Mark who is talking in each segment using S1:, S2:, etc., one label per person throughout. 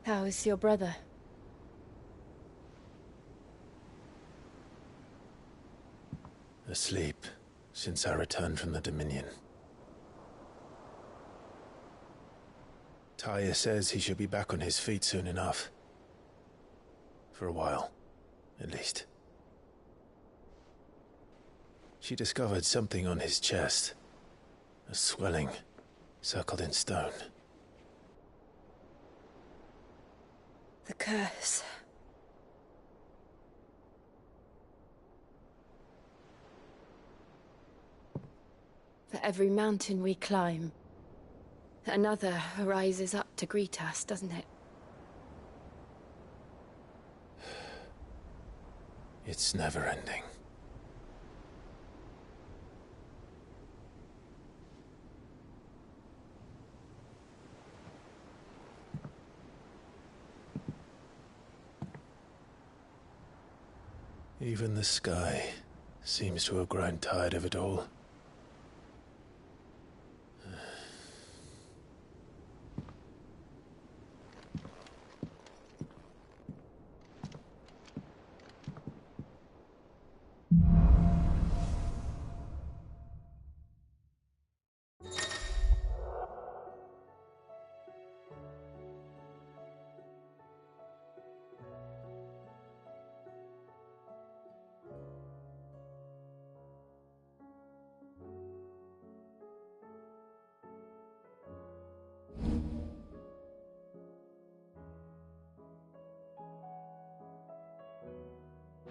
S1: How is your brother?
S2: Asleep since I returned from the Dominion. Taya says he should be back on his feet soon enough. For a while, at least. She discovered something on his chest. A swelling, circled in stone.
S1: The curse. For every mountain we climb, another rises up to greet us, doesn't it?
S2: It's never ending. Even the sky seems to have grown tired of it all.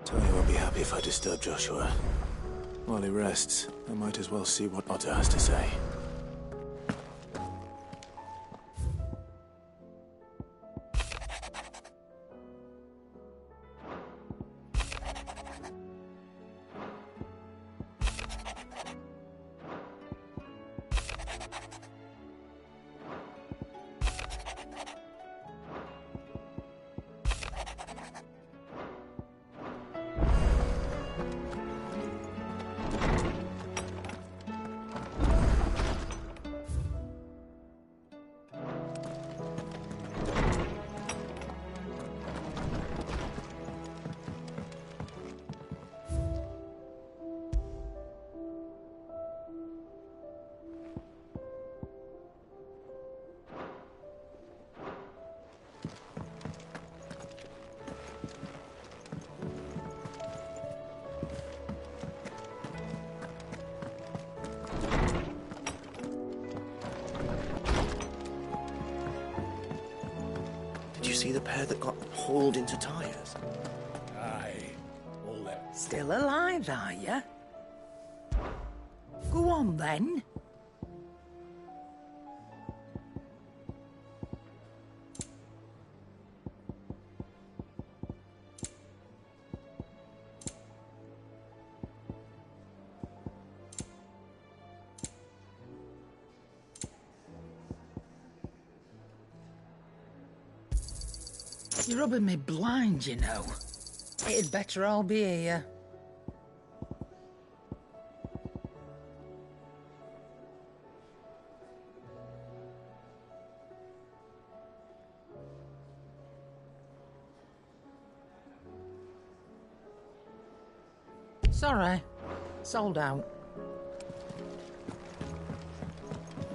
S2: Taya won't be happy if I disturb Joshua. While he rests, I might as well see what Otter has to say.
S3: Did you see the pair that got hauled into tires?
S4: Aye, all them.
S5: Still alive, are you? Go on, then. You're rubbing me blind, you know. It'd better all be here. Sorry. Sold out.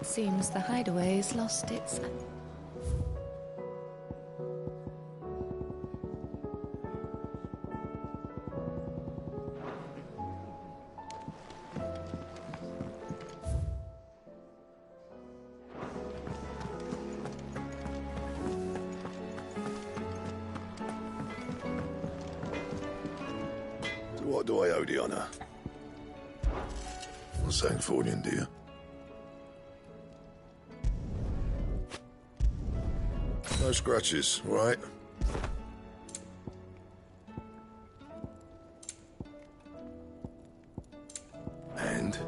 S1: Seems the hideaway's lost its...
S4: What do I owe the honour? Sancthornian, dear. No scratches, right? And?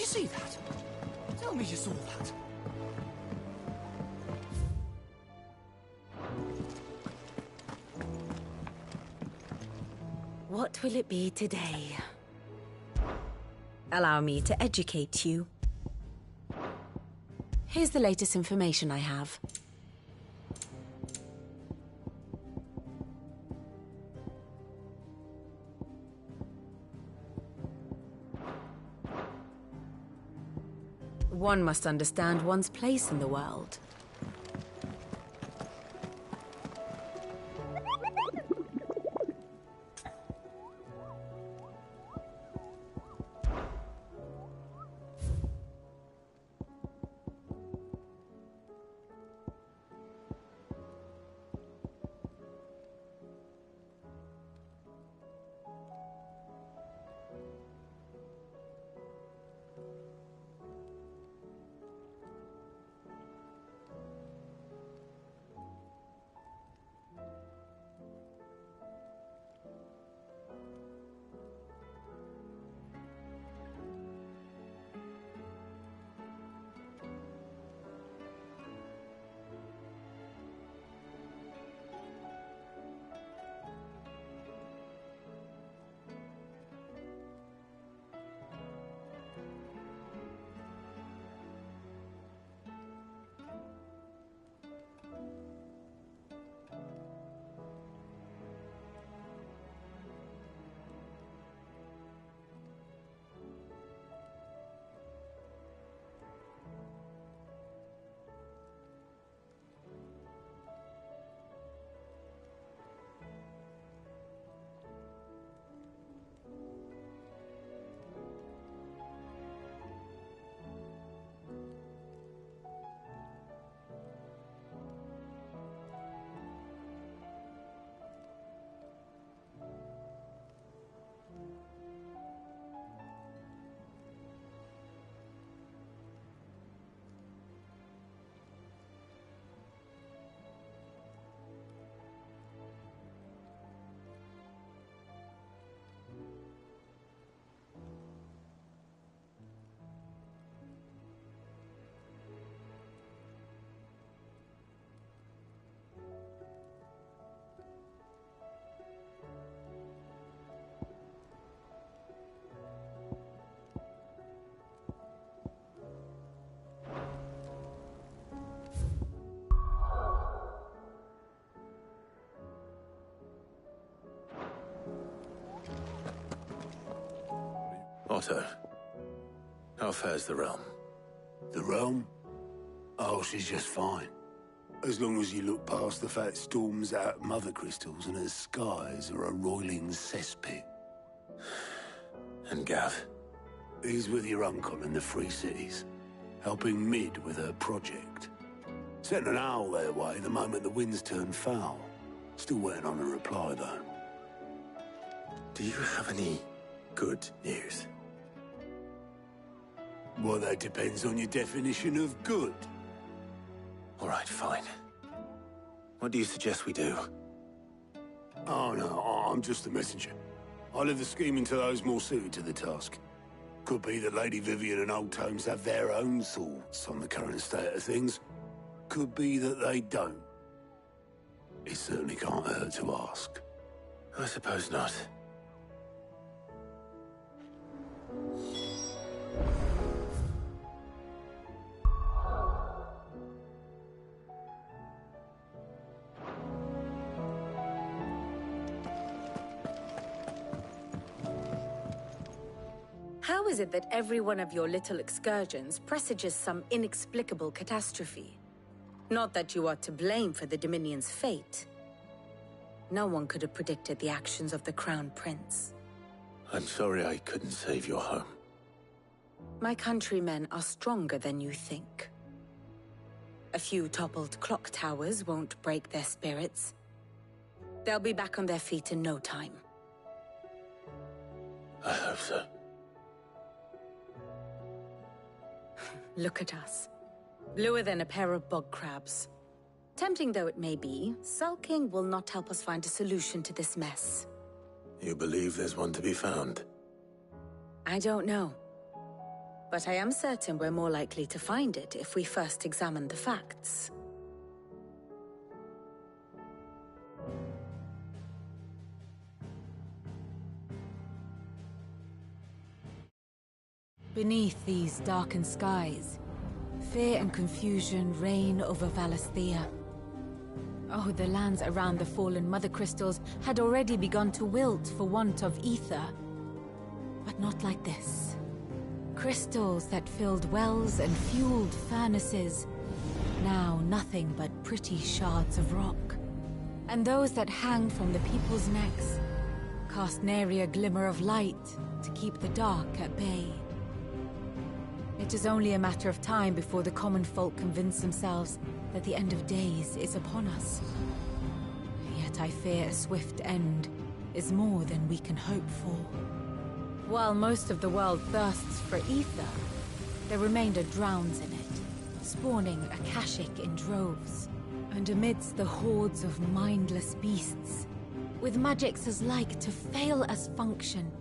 S3: you see that? Tell me you saw that.
S6: What will it be today? Allow me to educate you. Here's the latest information I have. One must understand one's place in the world.
S2: Otto, how fares the realm?
S7: The realm? Oh, she's just fine. As long as you look past the fat storms out of mother crystals and her skies are a roiling cesspit.
S2: And Gav?
S7: He's with your uncle in the Free Cities, helping Mid with her project. Sent an owl their way the moment the winds turned foul. Still waiting on a reply, though.
S2: Do you have any good news?
S7: Well, that depends on your definition of good.
S2: All right, fine. What do you suggest we do?
S7: Oh, no, I'm just the messenger. I'll leave the scheming to those more suited to the task. Could be that Lady Vivian and Old Tomes have their own thoughts on the current state of things. Could be that they don't. It certainly can't hurt to ask.
S2: I suppose not.
S6: How is it that every one of your little excursions presages some inexplicable catastrophe? Not that you are to blame for the Dominion's fate. No one could have predicted the actions of the Crown Prince.
S2: I'm sorry I couldn't save your home.
S6: My countrymen are stronger than you think. A few toppled clock towers won't break their spirits. They'll be back on their feet in no time.
S2: I hope so.
S6: Look at us. Bluer than a pair of bog crabs. Tempting though it may be, sulking will not help us find a solution to this mess.
S2: You believe there's one to be found?
S6: I don't know. But I am certain we're more likely to find it if we first examine the facts. Beneath these darkened skies, fear and confusion reign over Valisthea. Oh, the lands around the fallen Mother Crystals had already begun to wilt for want of ether. But not like this. Crystals that filled wells and fueled furnaces, now nothing but pretty shards of rock. And those that hang from the people's necks cast nary a glimmer of light to keep the dark at bay. It is only a matter of time before the common folk convince themselves that the end of days is upon us. Yet I fear a swift end is more than we can hope for. While most of the world thirsts for ether, the remainder drowns in it, spawning Akashic in droves. And amidst the hordes of mindless beasts, with magics as like to fail as function,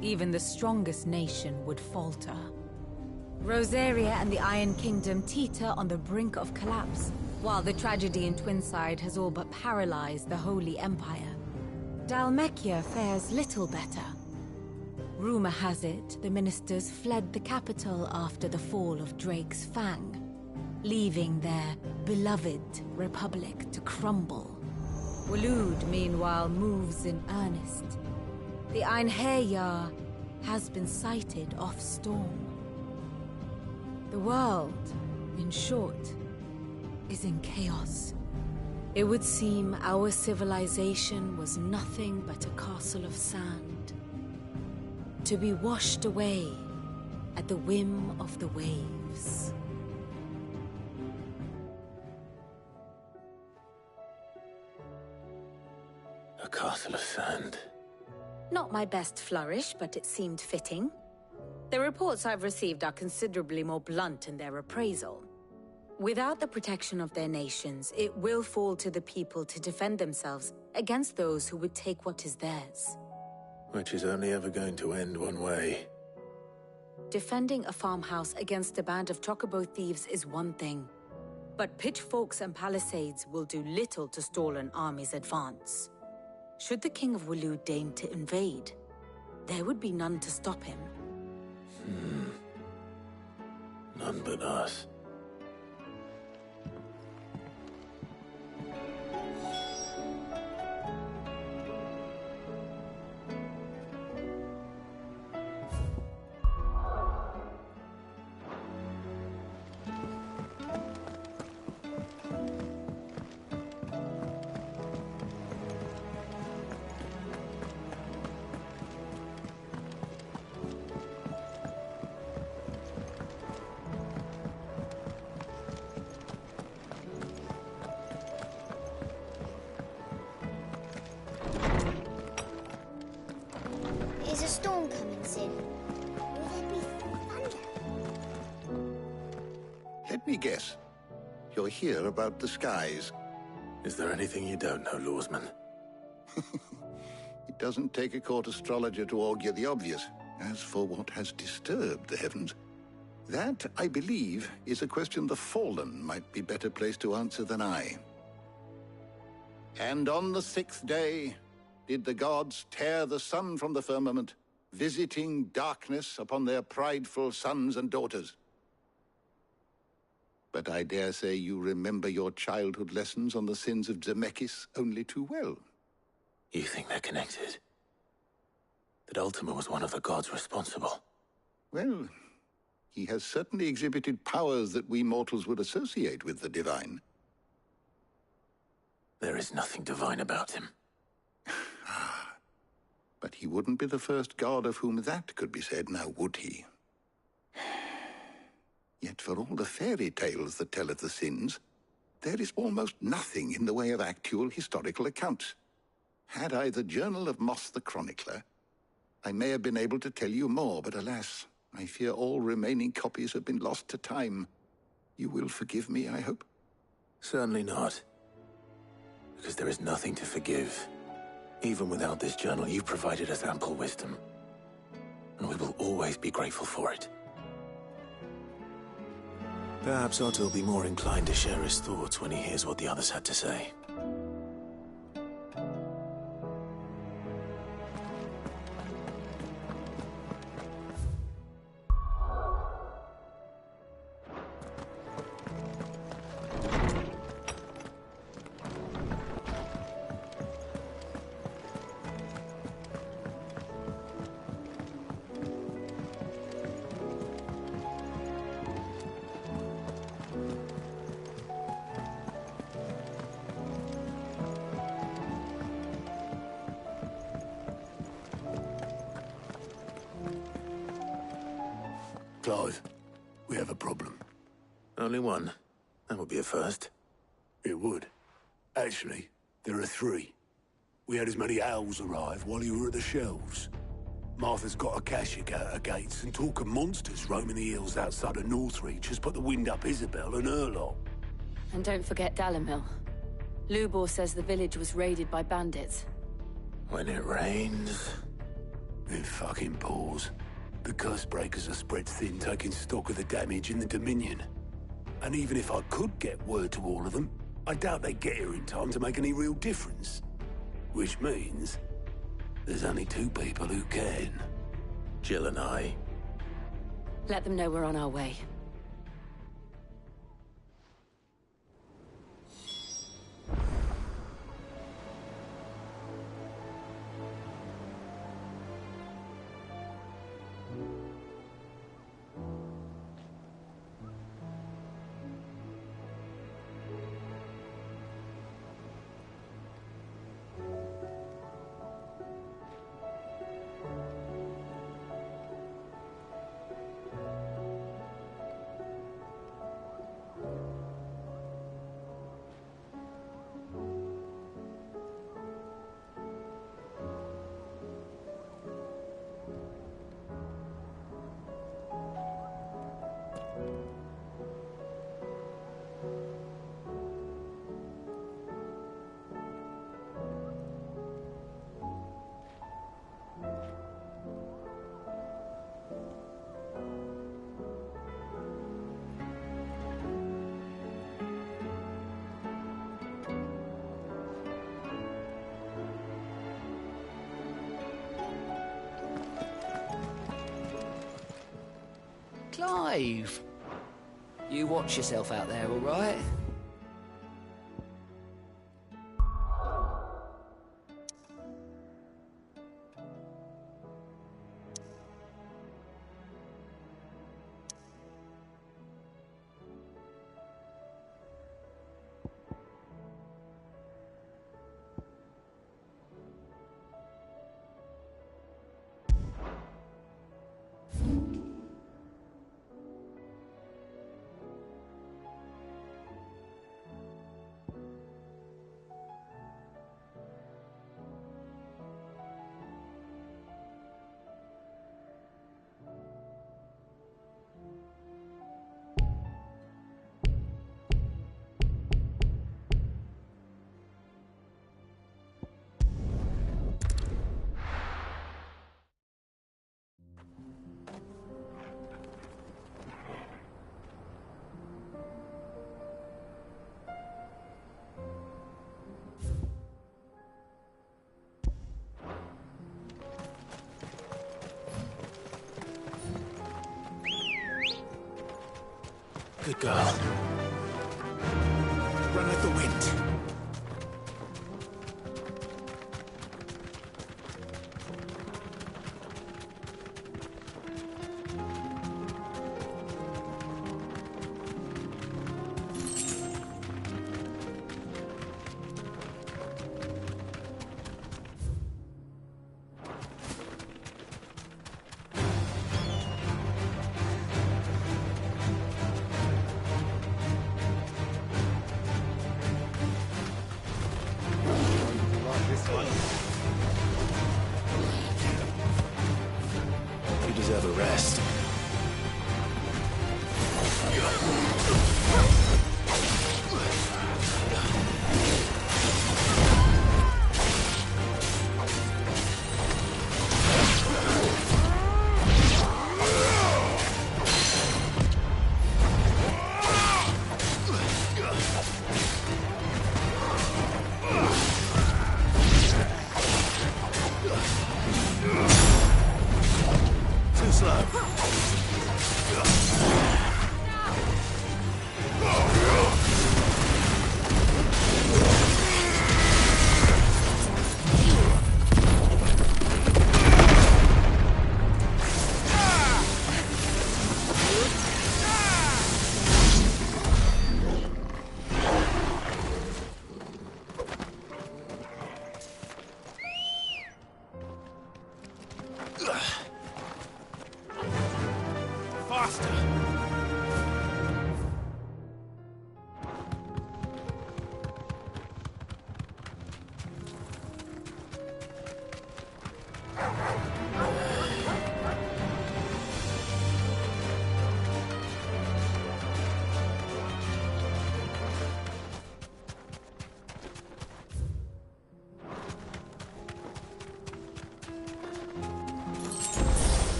S6: even the strongest nation would falter. Rosaria and the Iron Kingdom teeter on the brink of collapse, while the tragedy in Twinside has all but paralyzed the Holy Empire. Dhalmekia fares little better. Rumor has it the ministers fled the capital after the fall of Drake's Fang, leaving their beloved republic to crumble. Waloed, meanwhile, moves in earnest. The Einherjar has been sighted off-storm. The world, in short, is in chaos. It would seem our civilization was nothing but a castle of sand, to be washed away at the whim of the waves.
S2: A castle of sand.
S6: Not my best flourish, but it seemed fitting. The reports I've received are considerably more blunt in their appraisal. Without the protection of their nations, it will fall to the people to defend themselves against those who would take what is theirs.
S2: Which is only ever going to end one way.
S6: Defending a farmhouse against a band of chocobo thieves is one thing, but pitchforks and palisades will do little to stall an army's advance. Should the King of Waloed deign to invade, there would be none to stop him.
S2: None but us.
S8: Is a storm coming soon? Will there be thunder?
S9: Let me guess. You're here about the skies.
S2: Is there anything you don't know, Lawsman?
S9: It doesn't take a court astrologer to augur the obvious. As for what has disturbed the heavens, that, I believe, is a question the Fallen might be better placed to answer than I. And on the 6th day did the gods tear the sun from the firmament, visiting darkness upon their prideful sons and daughters. But I dare say you remember your childhood lessons on the sins of Zemeckis only too well.
S2: You think they're connected? That Ultima was one of the gods responsible?
S9: Well, he has certainly exhibited powers that we mortals would associate with the divine.
S2: There is nothing divine about him.
S9: But he wouldn't be the first god of whom that could be said, now would he? Yet for all the fairy tales that tell of the sins, there is almost nothing in the way of actual historical accounts. Had I the Journal of Moss the Chronicler, I may have been able to tell you more, but alas, I fear all remaining copies have been lost to time. You will forgive me, I hope?
S2: Certainly not. Because there is nothing to forgive. Even without this journal, you've provided us ample wisdom. And we will always be grateful for it. Perhaps Otto will be more inclined to share his thoughts when he hears what the others had to say.
S7: Clive, we have a problem.
S2: Only one. That would be a first.
S7: It would. Actually, there are three. We had as many owls arrive while you were at the shelves. Martha's got a Kashik out her gates, and talk of monsters roaming the hills outside of Northreach has put the wind up Isabel and her lot.
S1: And don't forget Dalimil. Lubor says the village was raided by bandits.
S2: When it rains...
S7: It fucking pours. The curse breakers are spread thin, taking stock of the damage in the Dominion. And even if I could get word to all of them, I doubt they'd get here in time to make any real difference. Which means... there's only two people who can.
S2: Jill and I.
S1: Let them know we're on our way.
S10: Clive! You watch yourself out there, all right?
S2: Good girl. Run like the wind. You deserve a rest. slow.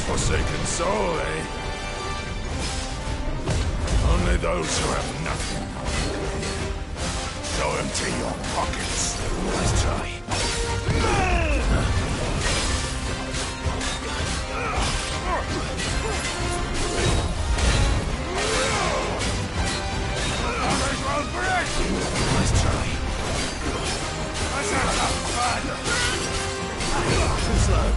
S4: Forsaken soul, eh? Only those who have nothing. So empty your pockets.
S2: Let's try. Let's try.
S4: Let's have some fun.
S2: Too slow.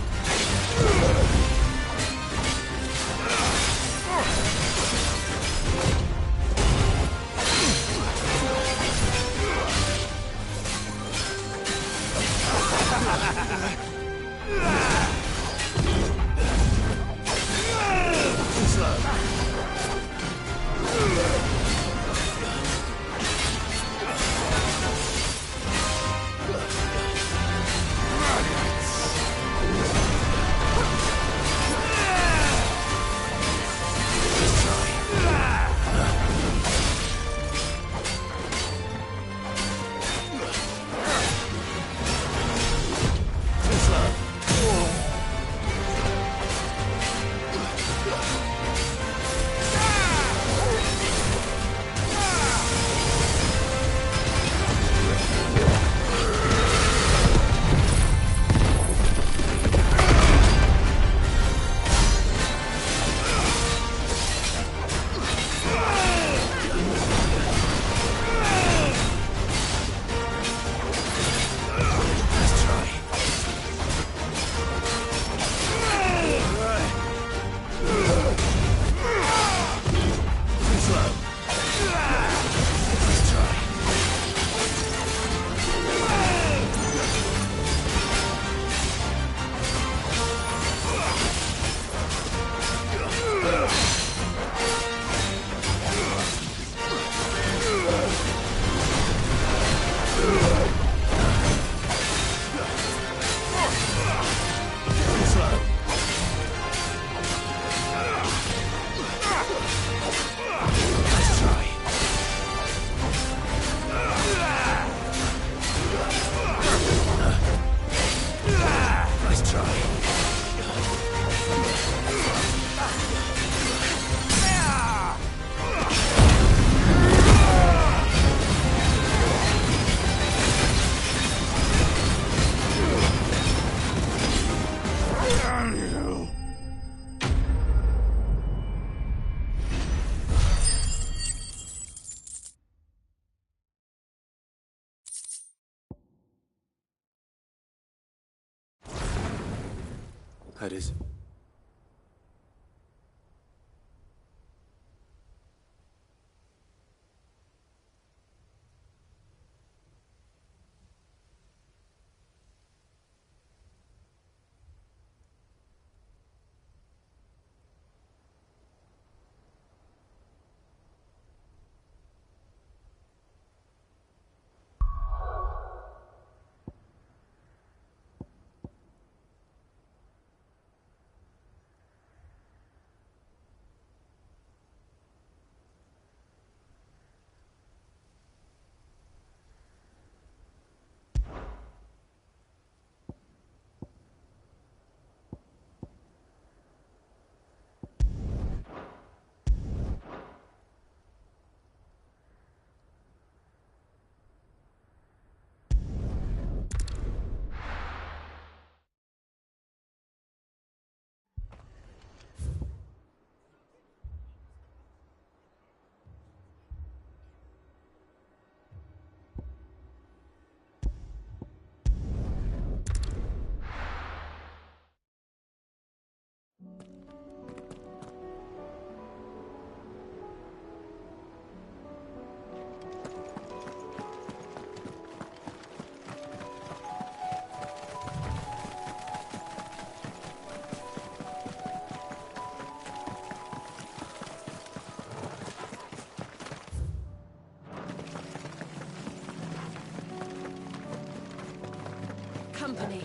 S2: That is...
S1: Company.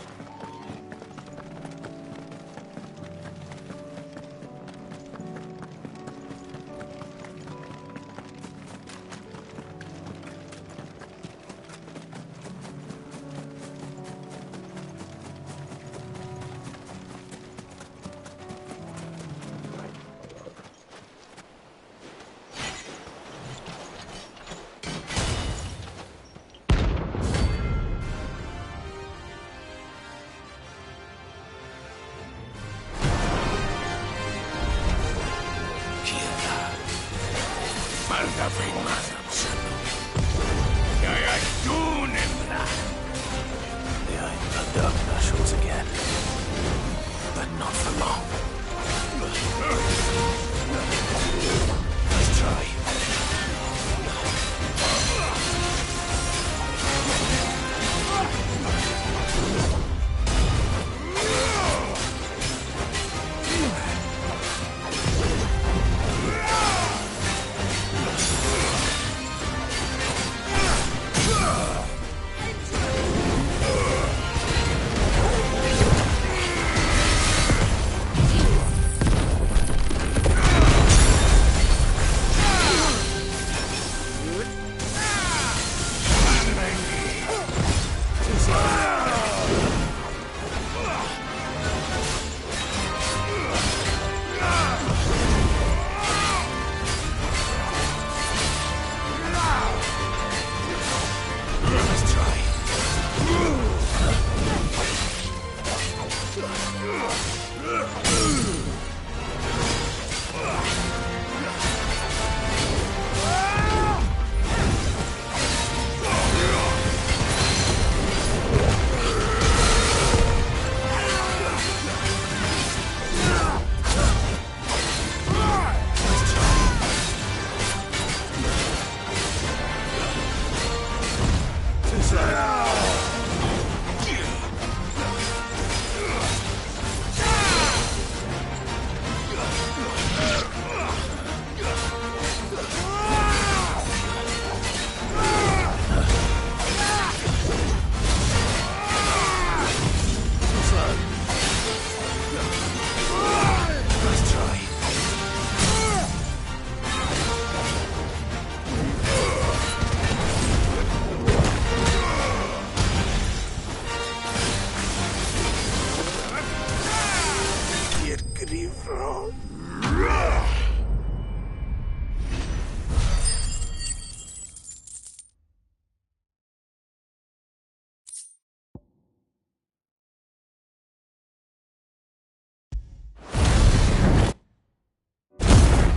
S2: Behind the dark thresholds again. But not for long. Let's try.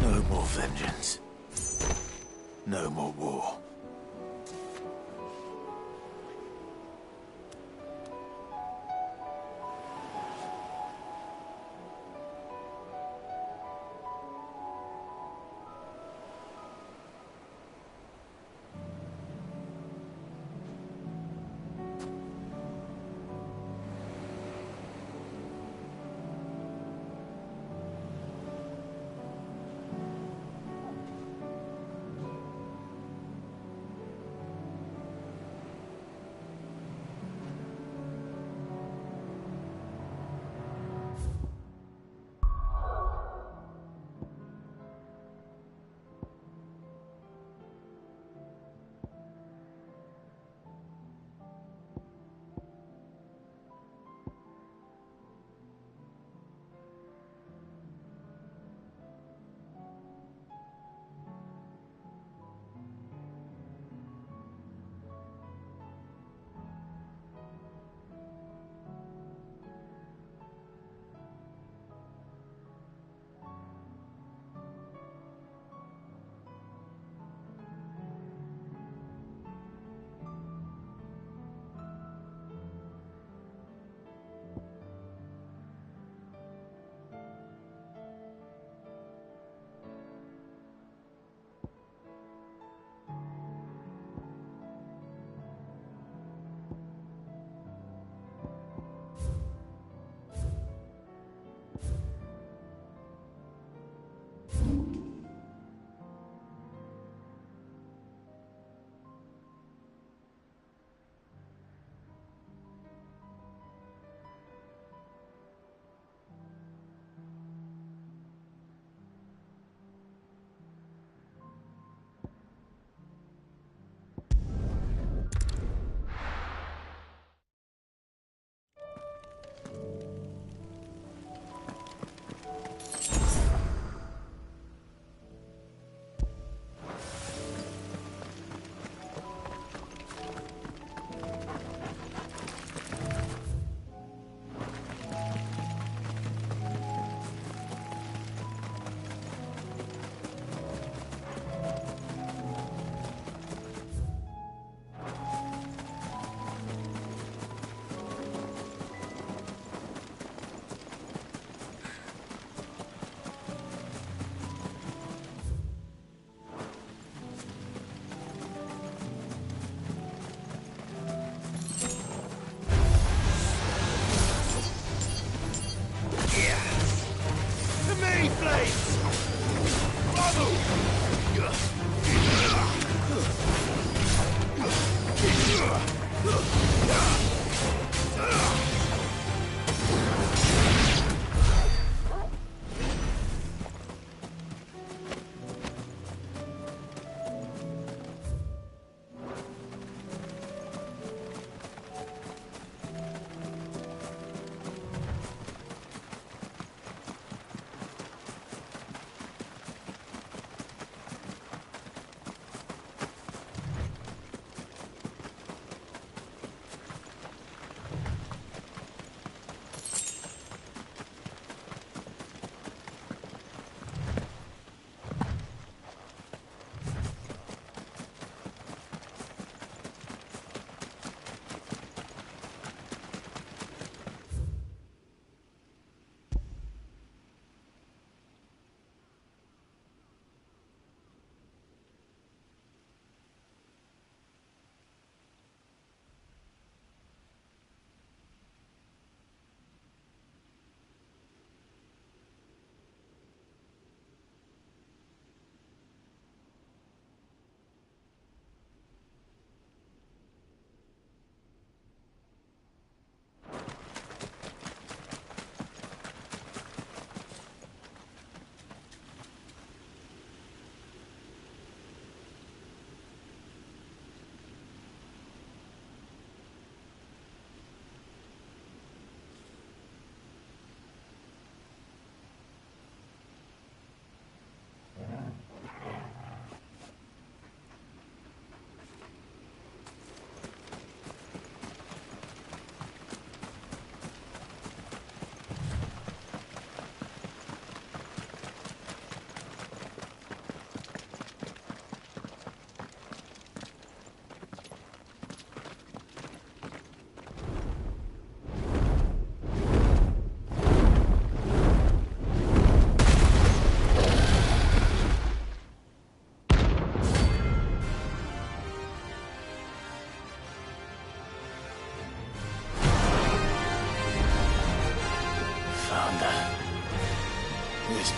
S2: No more vengeance. No more war.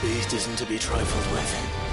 S3: beast isn't to be trifled with.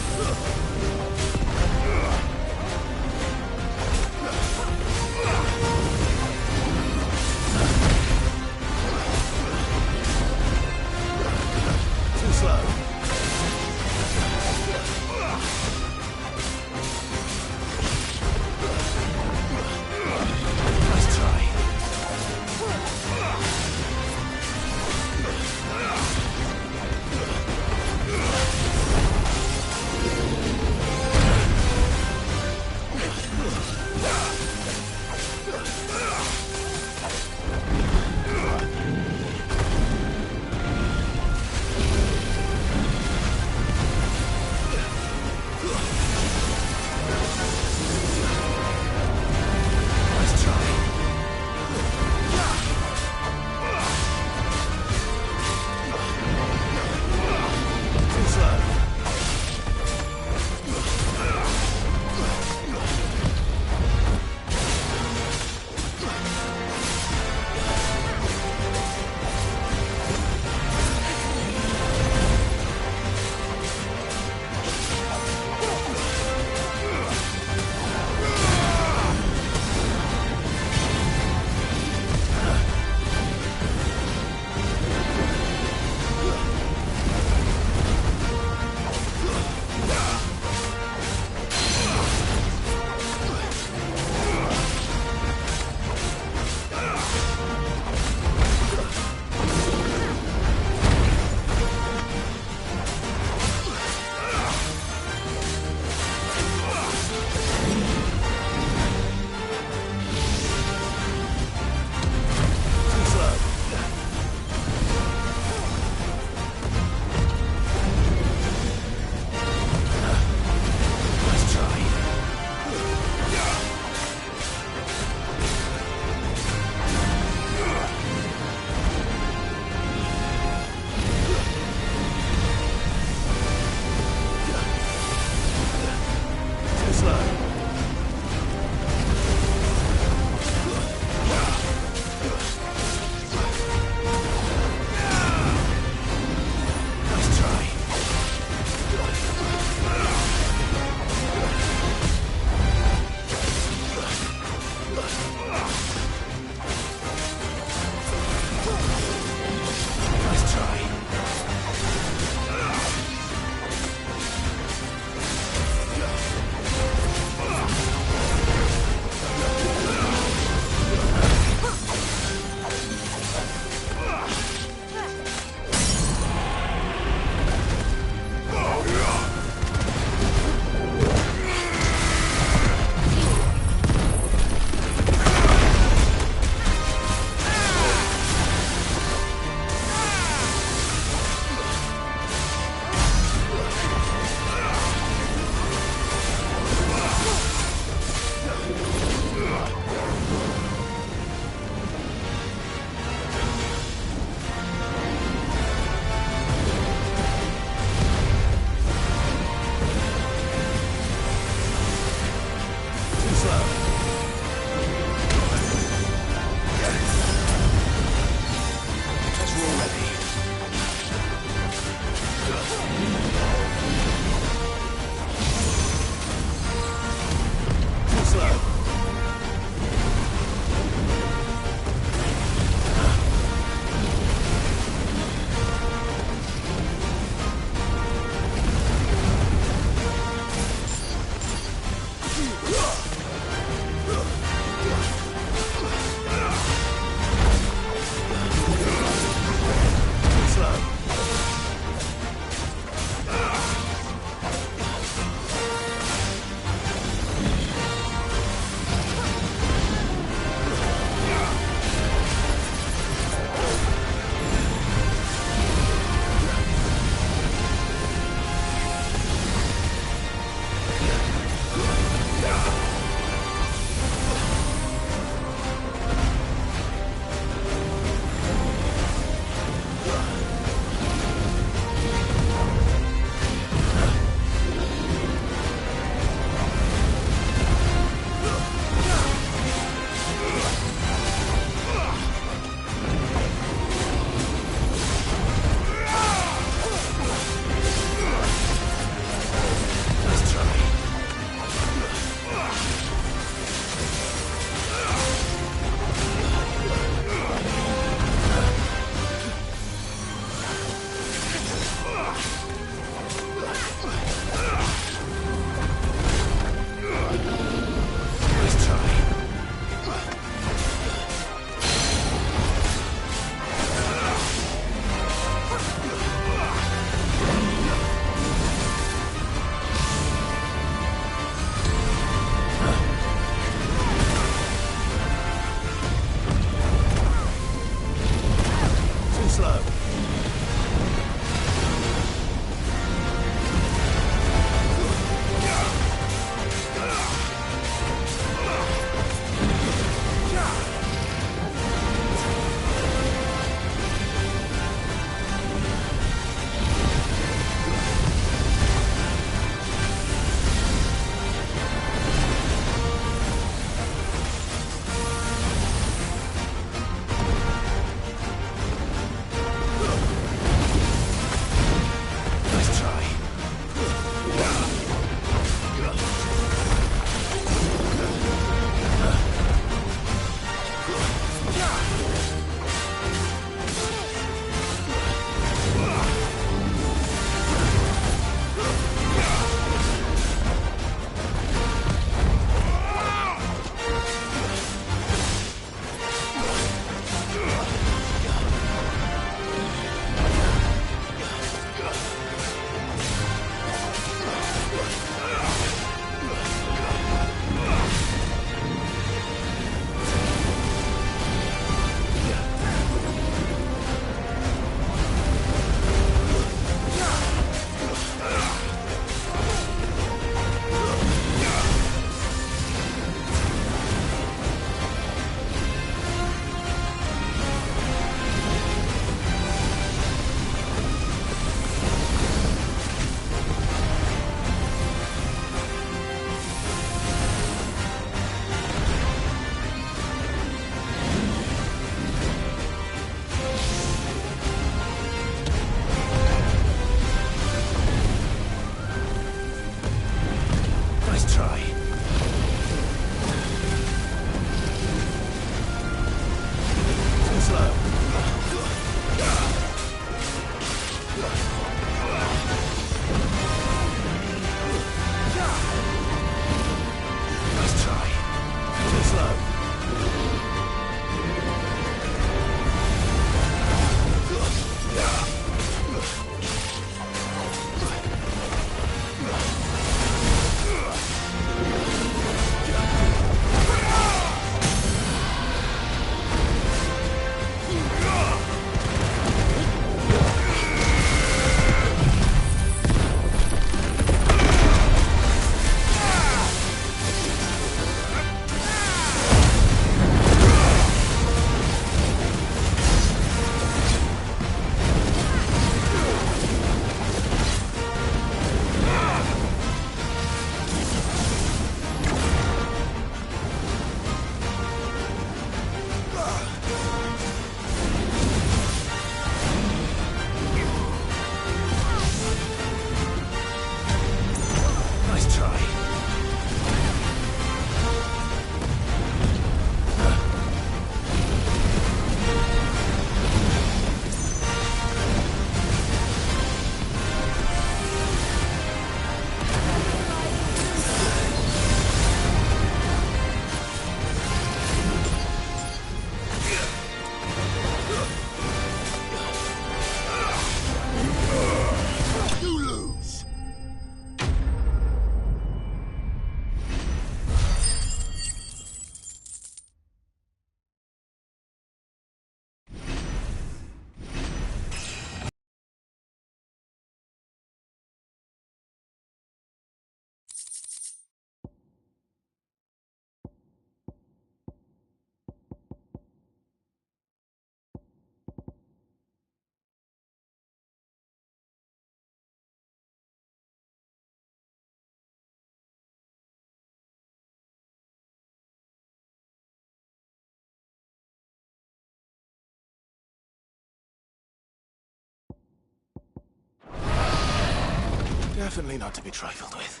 S2: Definitely not to be trifled with.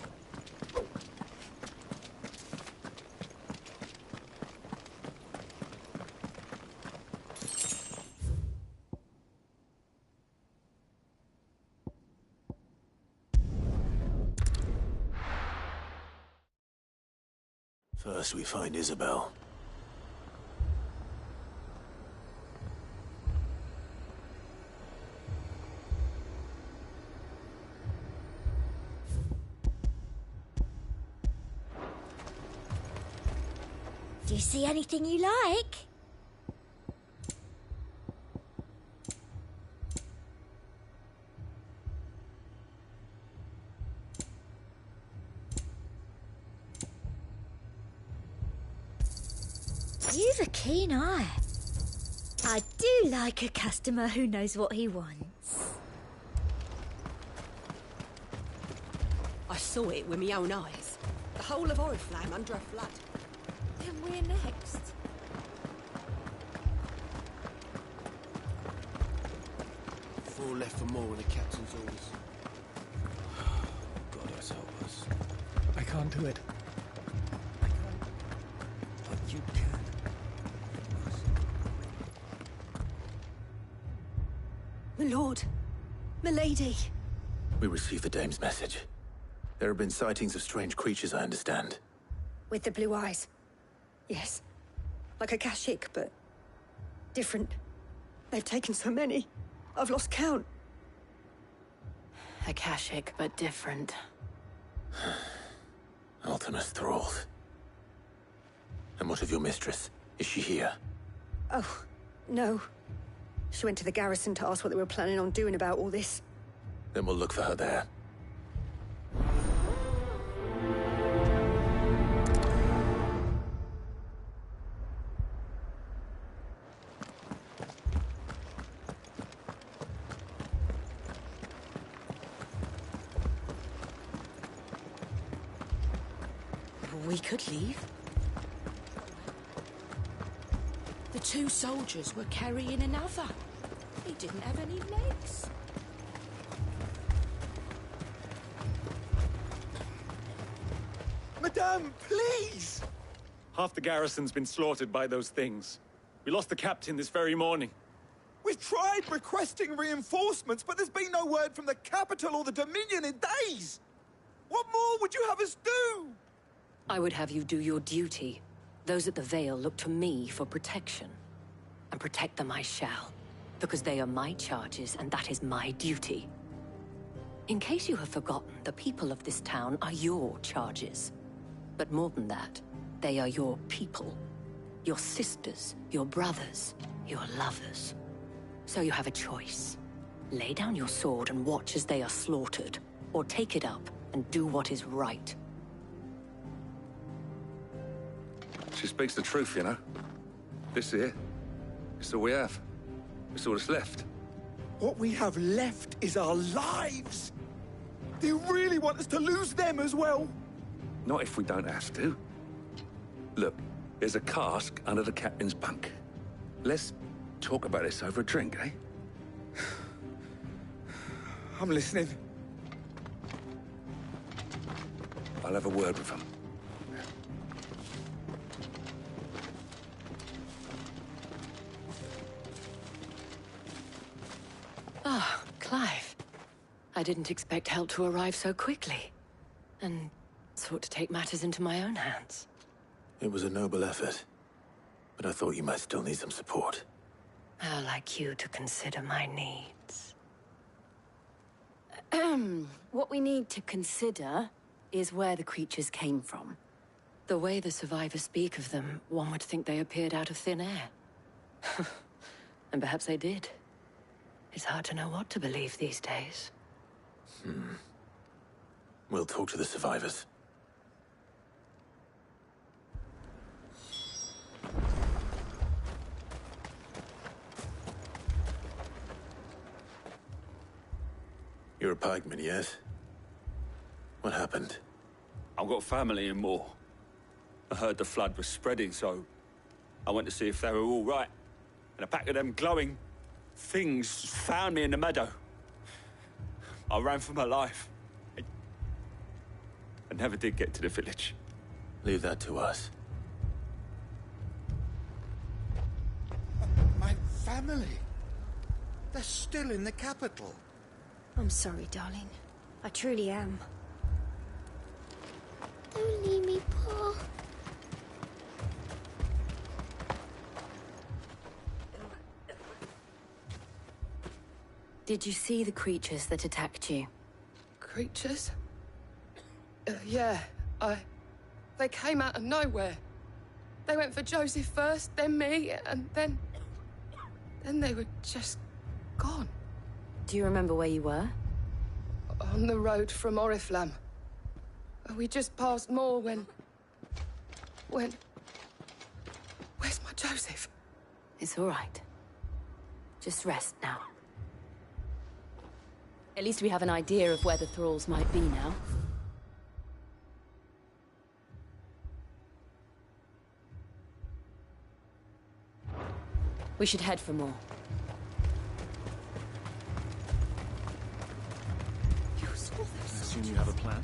S2: First, we find Isabel.
S8: Do you see anything you like? You've a keen eye. I do like a customer who knows what he wants.
S11: I saw it with my own eyes. The whole of Oriflamme under a flood.
S8: And we're next.
S3: Four left for more with the captain's orders.
S2: God has helped us.
S5: I can't do it.
S3: But you can.
S11: My lord. My lady.
S2: We received the dame's message. There have been sightings of strange creatures, I understand.
S11: With the blue eyes. Yes. Like a Kashik, but different. They've taken so many. I've lost count.
S1: Akashic, but different.
S2: Ultimus thralls. And what of your mistress? Is she here?
S11: Oh, no. She went to the garrison to ask what they were planning on doing about all this.
S2: Then we'll look for her there.
S11: We could leave. The two soldiers were carrying another. He didn't have any legs.
S12: Madame, please! Half the garrison's been slaughtered by those things. We lost the captain this very morning.
S4: We've tried requesting reinforcements, but there's been no word from the capital or the Dominion in days! What more would you have us do?
S13: I would have you do your duty. Those at the Vale look to me for protection. And protect them I shall. Because they are my charges, and that is my duty. In case you have forgotten, the people of this town are your charges. But more than that, they are your people. Your sisters, your brothers, your lovers. So you have a choice. Lay down your sword and watch as they are slaughtered, or take it up and do what is right.
S14: She speaks the truth, you know. This here, it's all we have. It's all that's left.
S4: What we have left is our lives! Do you really want us to lose them as well?
S14: Not if we don't have to. Look, there's a cask under the captain's bunk. Let's talk about this over a drink, eh?
S4: I'm listening.
S14: I'll have a word with him.
S1: Ah, Clive. I didn't expect help to arrive so quickly. And sought to take matters into my own hands.
S2: It was a noble effort. But I thought you might still need some support.
S1: How like you to consider my needs. What we need to consider is where the creatures came from. The way the survivors speak of them, one would think they appeared out of thin air. And perhaps they did. It's hard to know what to believe these days.
S2: We'll talk to the survivors. You're a pikeman, yes? What happened?
S12: I've got family in Moor. I heard the flood was spreading, so I went to see if they were all right. And a pack of them glowing things found me in the meadow. I ran for my life. I never did get to the village.
S2: Leave that to us.
S4: My family. They're still in the capital.
S11: I'm sorry, darling. I truly am.
S8: Don't leave me, Pa.
S1: Did you see the creatures that attacked you?
S15: Creatures? Yeah, They came out of nowhere. They went for Joseph first, then me, and then they were just gone.
S1: Do you remember where you were?
S15: On the road from Oriflamme. We just passed Moor when... Where's my Joseph?
S1: It's all right. Just rest now. At least we have an idea of where the thralls might be now. We should head for more.
S2: I assume you have a plan?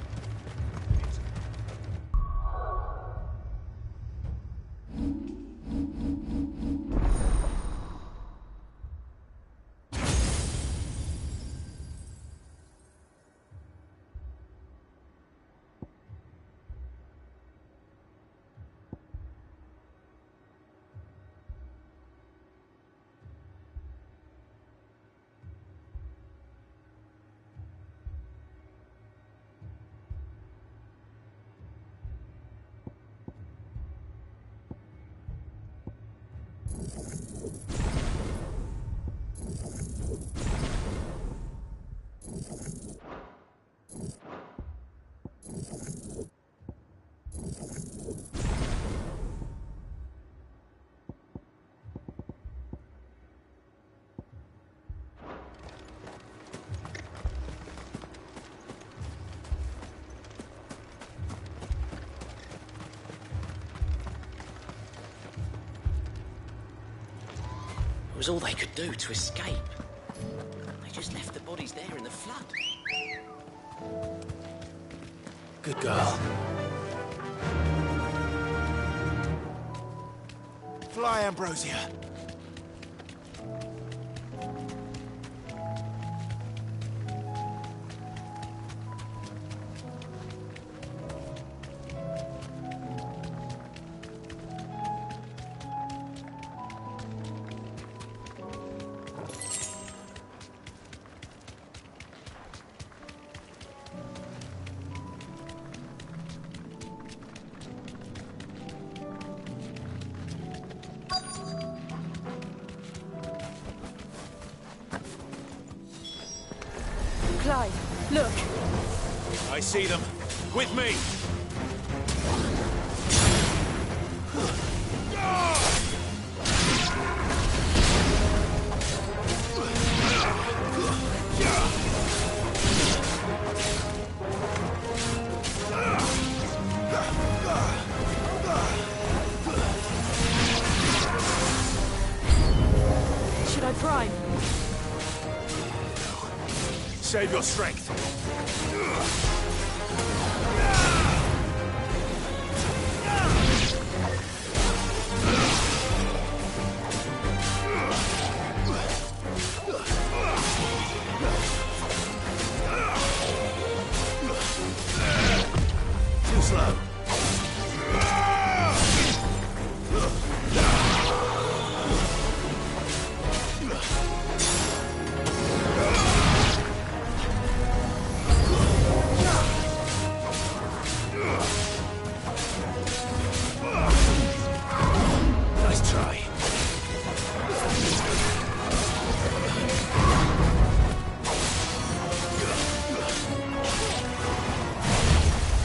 S3: It was all they could do to escape. They just left the bodies there in the flood.
S2: Good girl.
S4: Fly, Ambrosia.
S15: Clyde, look.
S2: I see them. With me!
S1: Should I prime?
S2: Save your strength. Too slow. Nice try.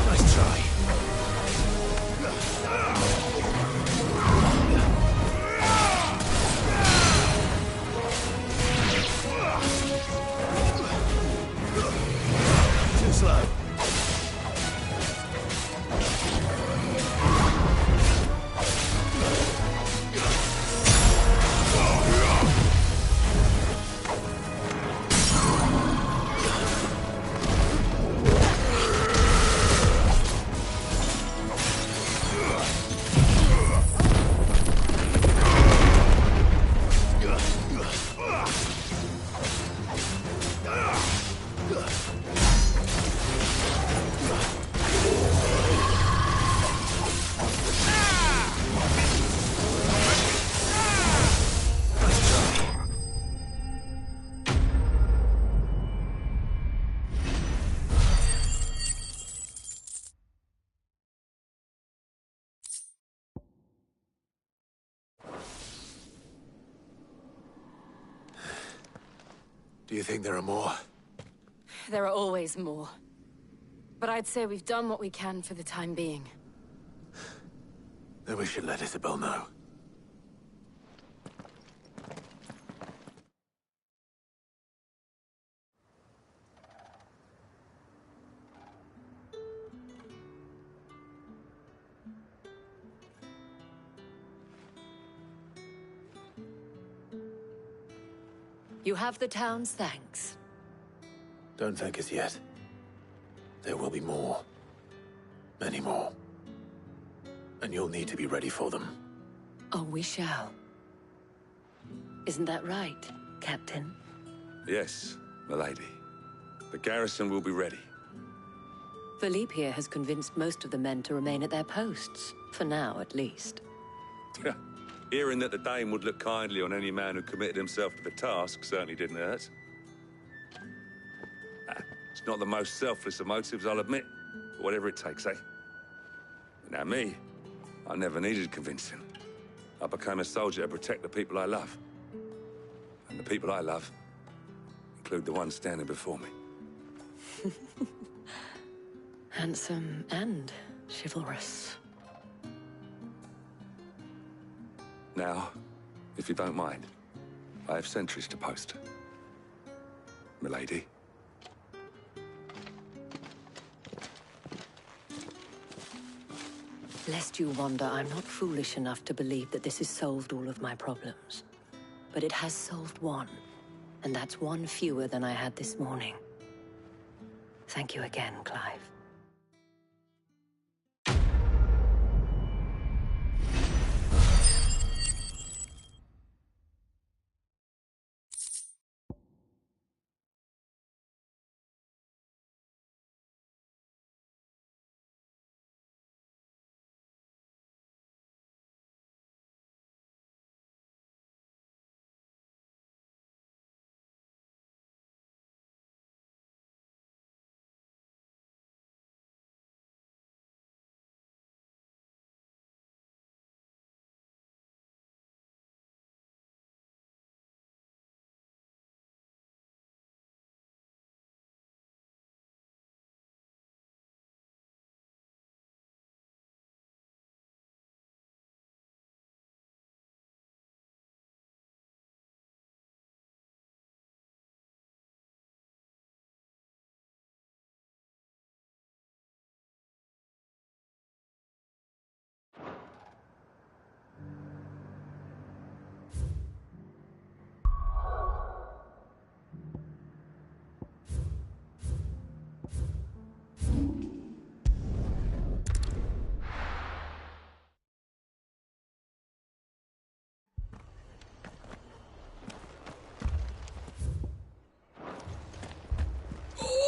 S2: Nice try. Too slow. Do you think there are more?
S1: There are always more. But I'd say we've done what we can for the time being.
S2: Then we should let Isabel know.
S13: You have the town's thanks.
S2: Don't thank us yet. There will be more. Many more. And you'll need to be ready for them.
S13: Oh, we shall. Isn't that right, Captain?
S14: Yes, milady. The garrison will be ready.
S13: Philippe here has convinced most of the men to remain at their posts. For now, at least.
S14: Hearing that the Dame would look kindly on any man who committed himself to the task certainly didn't hurt. It's not the most selfless of motives, I'll admit. But whatever it takes, eh? Now me, I never needed convincing. I became a soldier to protect the people I love. And the people I love include the ones standing before me.
S13: Handsome and chivalrous.
S14: Now, if you don't mind, I have sentries to post. Milady.
S13: Lest you wonder, I'm not foolish enough to believe that this has solved all of my problems. But it has solved one, and that's one fewer than I had this morning. Thank you again, Clive.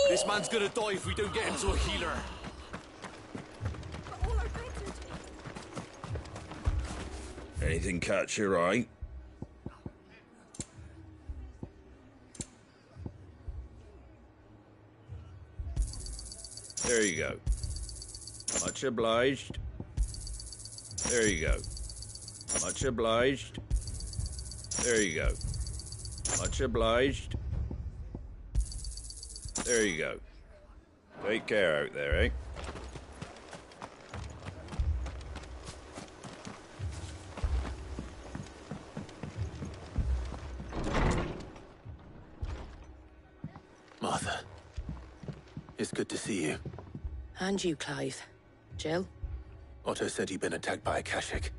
S16: This man's gonna die if we don't get him to a healer.
S17: Anything catch your eye? There you go. Much obliged. There you go. Much obliged. There you go. Much obliged. There you go. Take care out there, eh?
S2: Martha, it's good to see you.
S6: And you, Clive. Jill?
S2: Otto said you'd been attacked by a Kashik.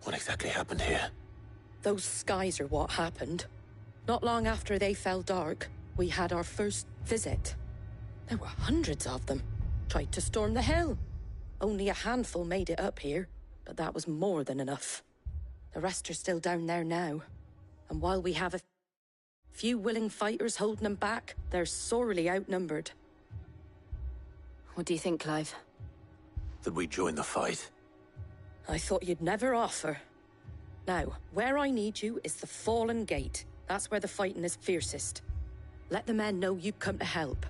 S2: What exactly happened here?
S6: Those skies are what happened. Not long after they fell dark, we had our first visit. There were hundreds of them. Tried to storm the hill. Only a handful made it up here, but that was more than enough. The rest are still down there now. And while we have a few willing fighters holding them back, they're sorely outnumbered.
S1: What do you think, Clive?
S2: That we join the fight?
S6: I thought you'd never offer. Now, where I need you is the Fallen Gate. That's where the fighting is fiercest. Let the men know you've come to help.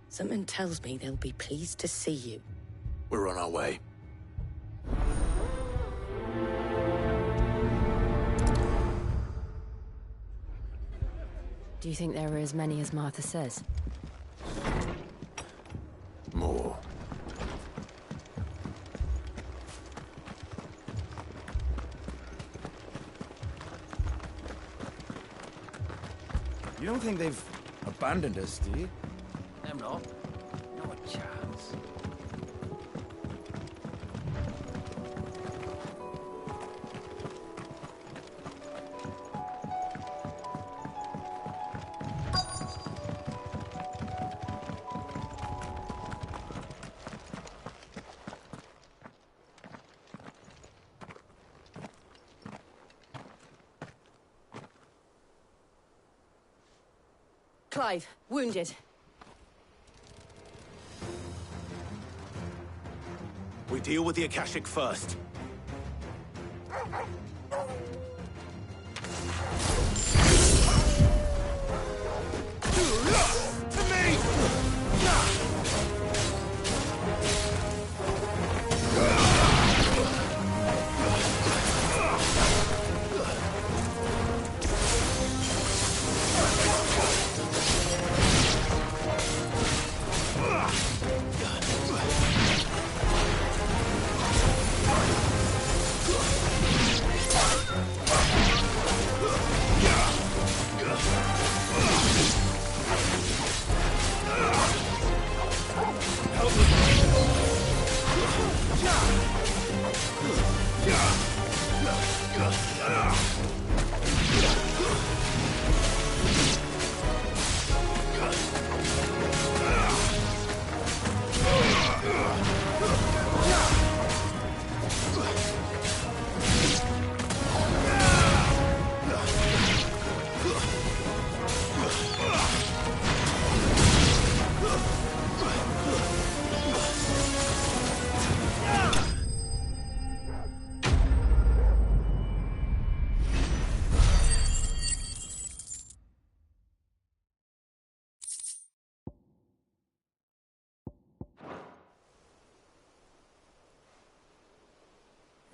S6: Something tells me they'll be pleased to see you.
S2: We're on our way.
S13: Do you think there are as many as Martha says?
S2: More.
S4: You don't think they've abandoned us, do you?
S10: Them not. Not a chance.
S1: Clive, wounded.
S2: We deal with the Akashic first.
S4: To me!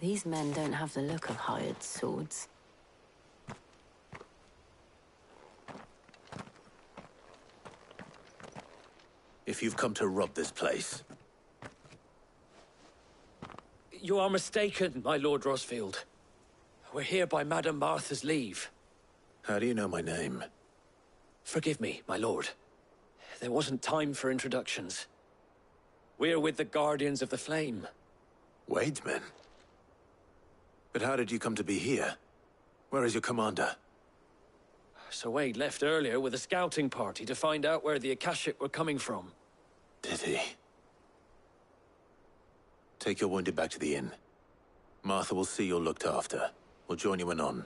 S1: These men don't have the look of hired swords.
S2: If you've come to rob this place,
S16: You are mistaken, my Lord Rosfield. We're here by Madame Martha's leave.
S2: how do you know my name?
S16: Forgive me, my lord. There wasn't time for introductions. We're with the Guardians of the Flame.
S2: Wade's men? But how did you come to be here? Where is your commander?
S16: Sir Wade left earlier with a scouting party to find out where the Akashic were coming from.
S2: Did he? Take your wounded back to the inn. Martha will see you're looked after. We'll join you anon.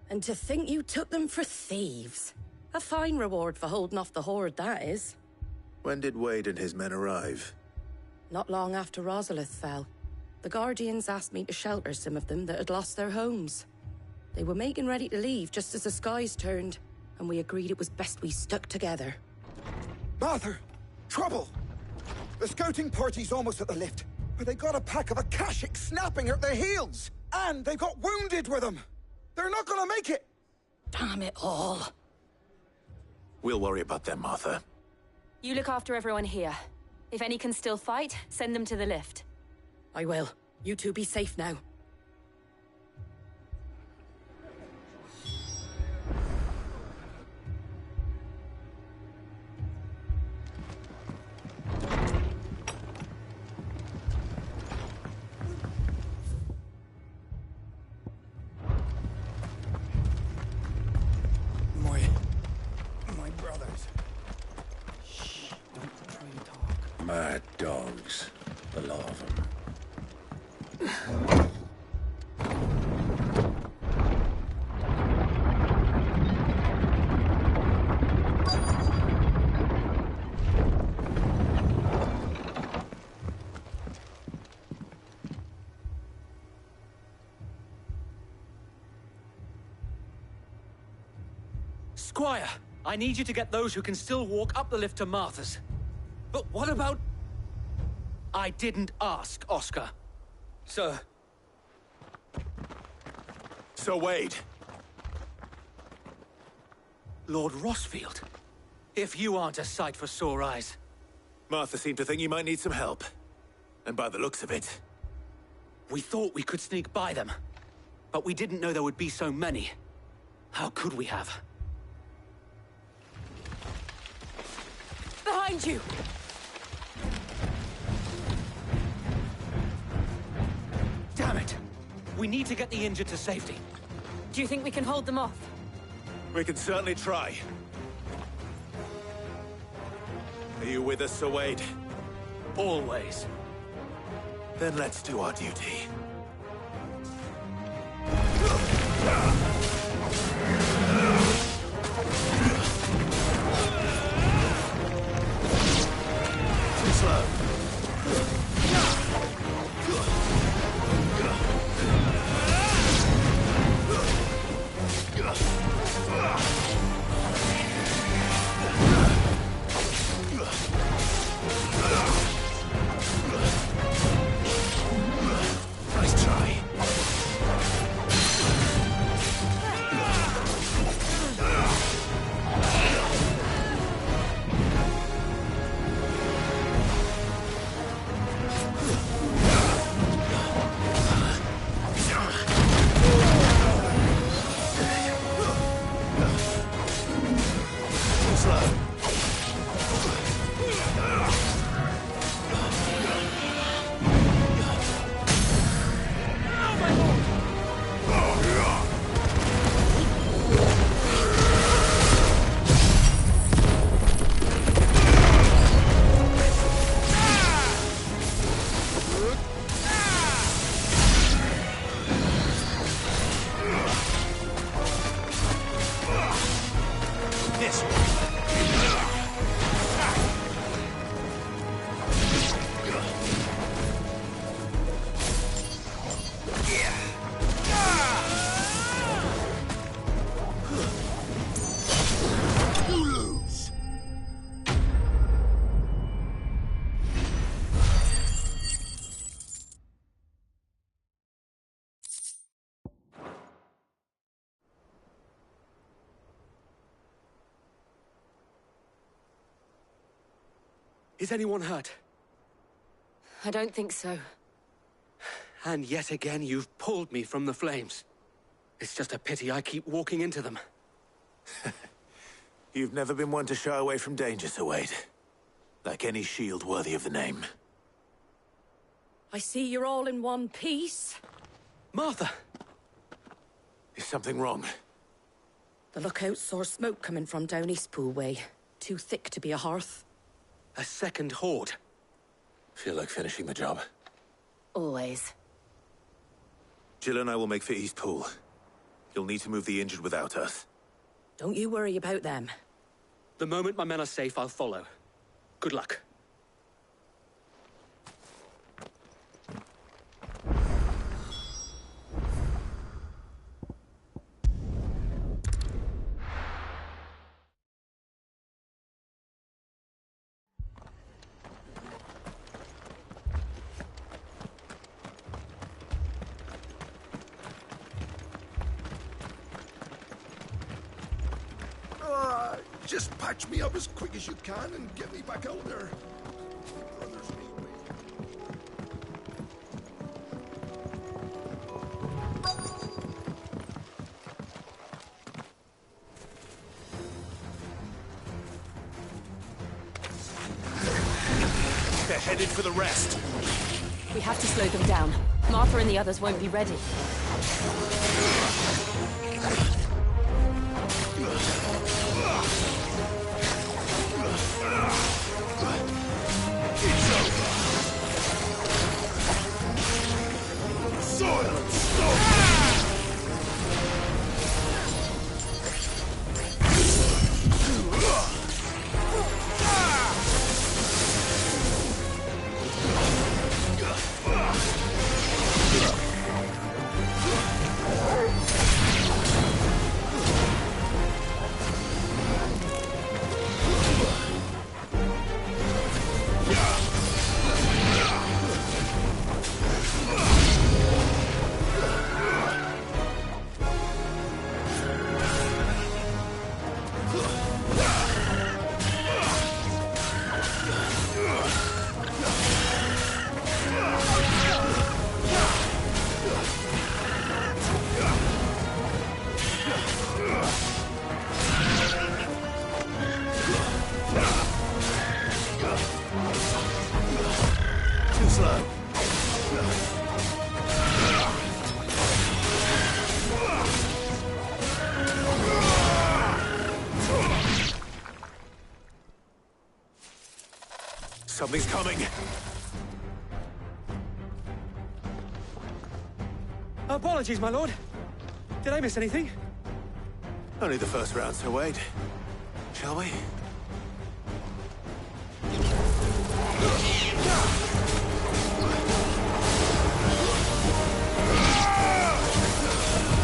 S11: And to think you took them for thieves. A fine reward for holding off the horde, that is.
S2: When did Wade and his men arrive?
S11: Not long after Rosalith fell. The Guardians asked me to shelter some of them that had lost their homes. They were making ready to leave just as the skies turned, and we agreed it was best we stuck together.
S4: Martha! Trouble! The scouting party's almost at the lift, but they got a pack of Akashic snapping at their heels! And they've got wounded with them! They're not gonna make it!
S11: Damn it all.
S2: We'll worry about them, Martha.
S13: You look after everyone here. If any can still fight, send them to the lift.
S11: I will. You two be safe now.
S4: My brothers.
S5: Shh, don't try and talk.
S14: Mad dogs. A lot of them.
S16: Squire, I need you to get those who can still walk up the lift to Martha's. But what about... I didn't ask, Oscar. Sir.
S2: Sir Wade.
S16: Lord Rossfield. If you aren't a sight for sore eyes.
S2: Martha seemed to think you might need some help. And by the looks of it...
S16: We thought we could sneak by them. But we didn't know there would be so many. How could we have?
S13: Behind you!
S16: Damn it! We need to get the injured to safety.
S13: Do you think we can hold them off?
S2: We can certainly try. Are you with us, Sir Wade?
S16: Always.
S2: Then let's do our duty. Too slow. Nice try.
S16: Is anyone hurt?
S13: I don't think so.
S16: And yet again, you've pulled me from the flames. It's just a pity I keep walking into them.
S2: You've never been one to shy away from danger, Sir Wade. Like any shield worthy of the name.
S11: I see you're all in one piece.
S16: Martha!
S2: Is something wrong?
S11: The lookout saw smoke coming from down Eastpool way. Too thick to be a hearth.
S16: A second horde.
S2: Feel like finishing the job.
S13: Always.
S2: Jill and I will make for Eastpool. You'll need to move the injured without us.
S11: Don't you worry about them.
S16: The moment my men are safe, I'll follow. Good luck.
S18: Just patch me up as quick as you can and get me back out there. Brothers need me.
S2: They're headed for the rest.
S13: We have to slow them down. Martha and the others won't be ready.
S2: slow. Something's coming.
S16: Apologies, my lord. Did I miss anything?
S2: Only the first round, Sir Wade. Shall we?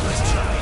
S2: Let's try.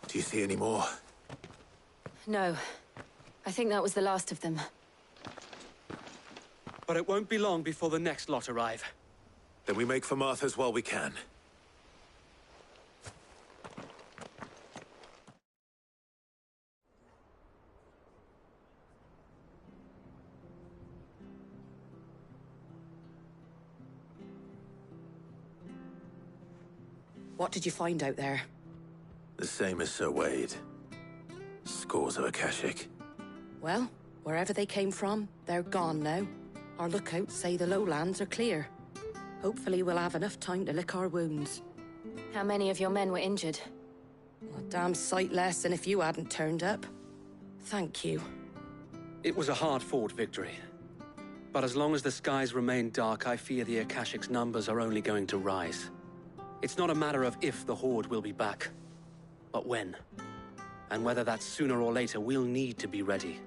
S2: Do you see any more?
S1: No. I think that was the last of them.
S16: But it won't be long before the next lot arrive.
S2: Then we make for Martha's while we can.
S11: What did you find out there?
S2: The same as Sir Wade. Scores of Akashic.
S11: Well, wherever they came from, they're gone now. Our lookouts say the lowlands are clear. Hopefully we'll have enough time to lick our wounds.
S1: How many of your men were injured?
S11: A damn sight less than if you hadn't turned up. Thank you.
S16: It was a hard-fought victory. But as long as the skies remain dark, I fear the Akashic's numbers are only going to rise. It's not a matter of if the Horde will be back, but when. And whether that's sooner or later, we'll need to be ready.